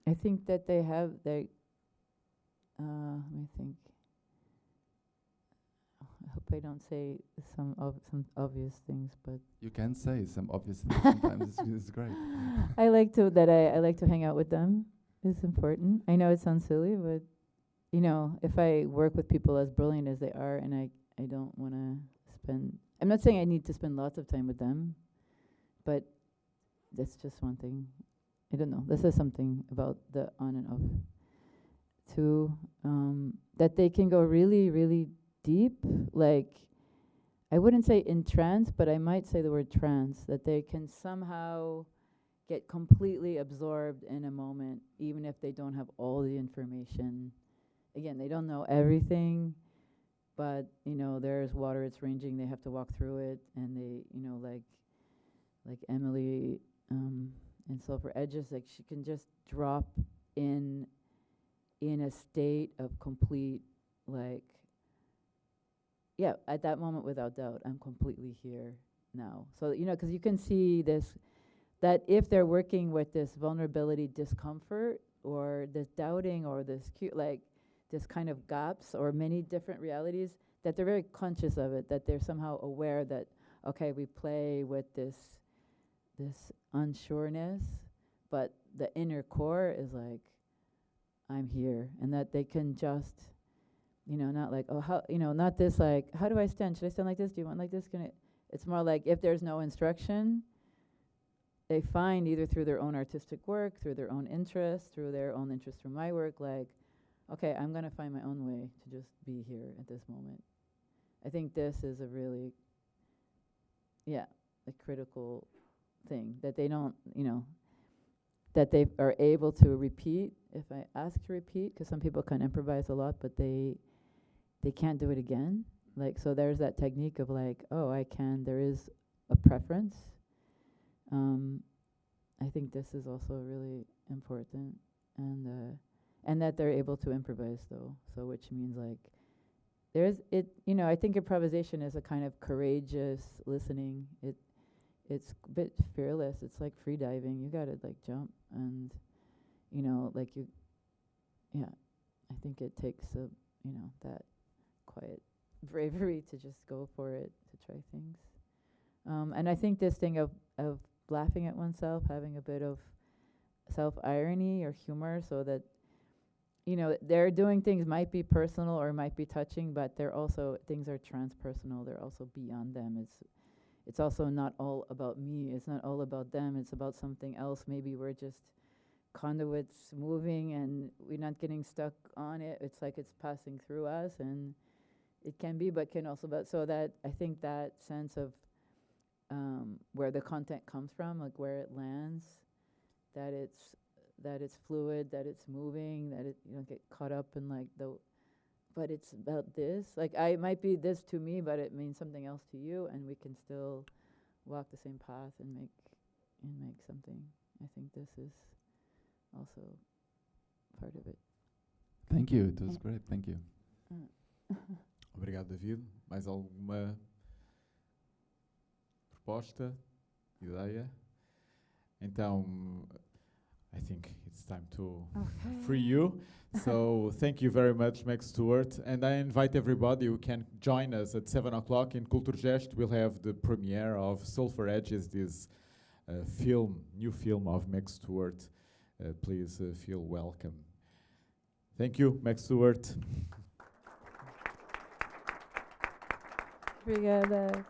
I think that they have let me think. I hope I don't say some obvious things, but You can say some obvious things sometimes. It's great. I like to hang out with them. It's important. I know it sounds silly, but you know, if I work with people as brilliant as they are, and I don't want to spend. I'm not saying I need to spend lots of time with them, but that's just one thing. I don't know. This is something about the on and off. Two, that they can go really, really deep. Like, I wouldn't say in trance, but I might say the word trance. That they can somehow get completely absorbed in a moment, even if they don't have all the information. Again, they don't know everything, but you know, there's water. It's ranging. They have to walk through it, and they, you know, like Emily. And Sulphur Edges, like she can just drop in a state of complete, like, yeah, at that moment, without doubt, I'm completely here now. So, you know, because you can see this, that if they're working with this vulnerability, discomfort, or this doubting, or this like this kind of gaps, or many different realities, that they're very conscious of it, that they're somehow aware that, okay, we play with this unsureness, but the inner core is like, I'm here, and that they can just, you know, not like, oh, how, you know, not this like, how do I stand? Should I stand like this? Do you want like this? It's more like, if there's no instruction, they find either through their own artistic work, through their own interest, through my work, like, okay, I'm gonna find my own way to just be here at this moment. I think this is a really, a critical thing, that they don't, you know, that they are able to repeat if I ask to repeat, because some people can improvise a lot, but they can't do it again. Like, so there's that technique of like, oh, there is a preference. I think this is also really important, and that they're able to improvise though, so which means like, you know, I think improvisation is a kind of courageous listening. It's a bit fearless. It's like free diving. You gotta like jump, and you know, like I think it takes that quiet bravery to just go for it, to try things. And I think this thing of laughing at oneself, having a bit of self-irony or humor, so that, you know, they're doing things might be personal or might be touching, but things are transpersonal. They're also beyond them. It's also not all about me. It's not all about them. It's about something else. Maybe we're just conduits moving and we're not getting stuck on it. It's like it's passing through us, and it can be, but can also, but so that I think that sense of where the content comes from, like where it lands, that it's fluid, that it's moving, that you don't get caught up in like the but it's about this. Like, it might be this to me, but it means something else to you, and we can still walk the same path and make something. I think this is also part of it. Thank you. It was great. Thank you. Obrigado, David. Mais alguma proposta, ideia? Então, I think it's time to free you. So thank you very much, Meg Stuart. And I invite everybody who can join us at 7 o'clock in Kulturgest. We'll have the premiere of Sulphur Edges, this new film of Meg Stuart. Please feel welcome. Thank you, Meg Stuart. Obrigada.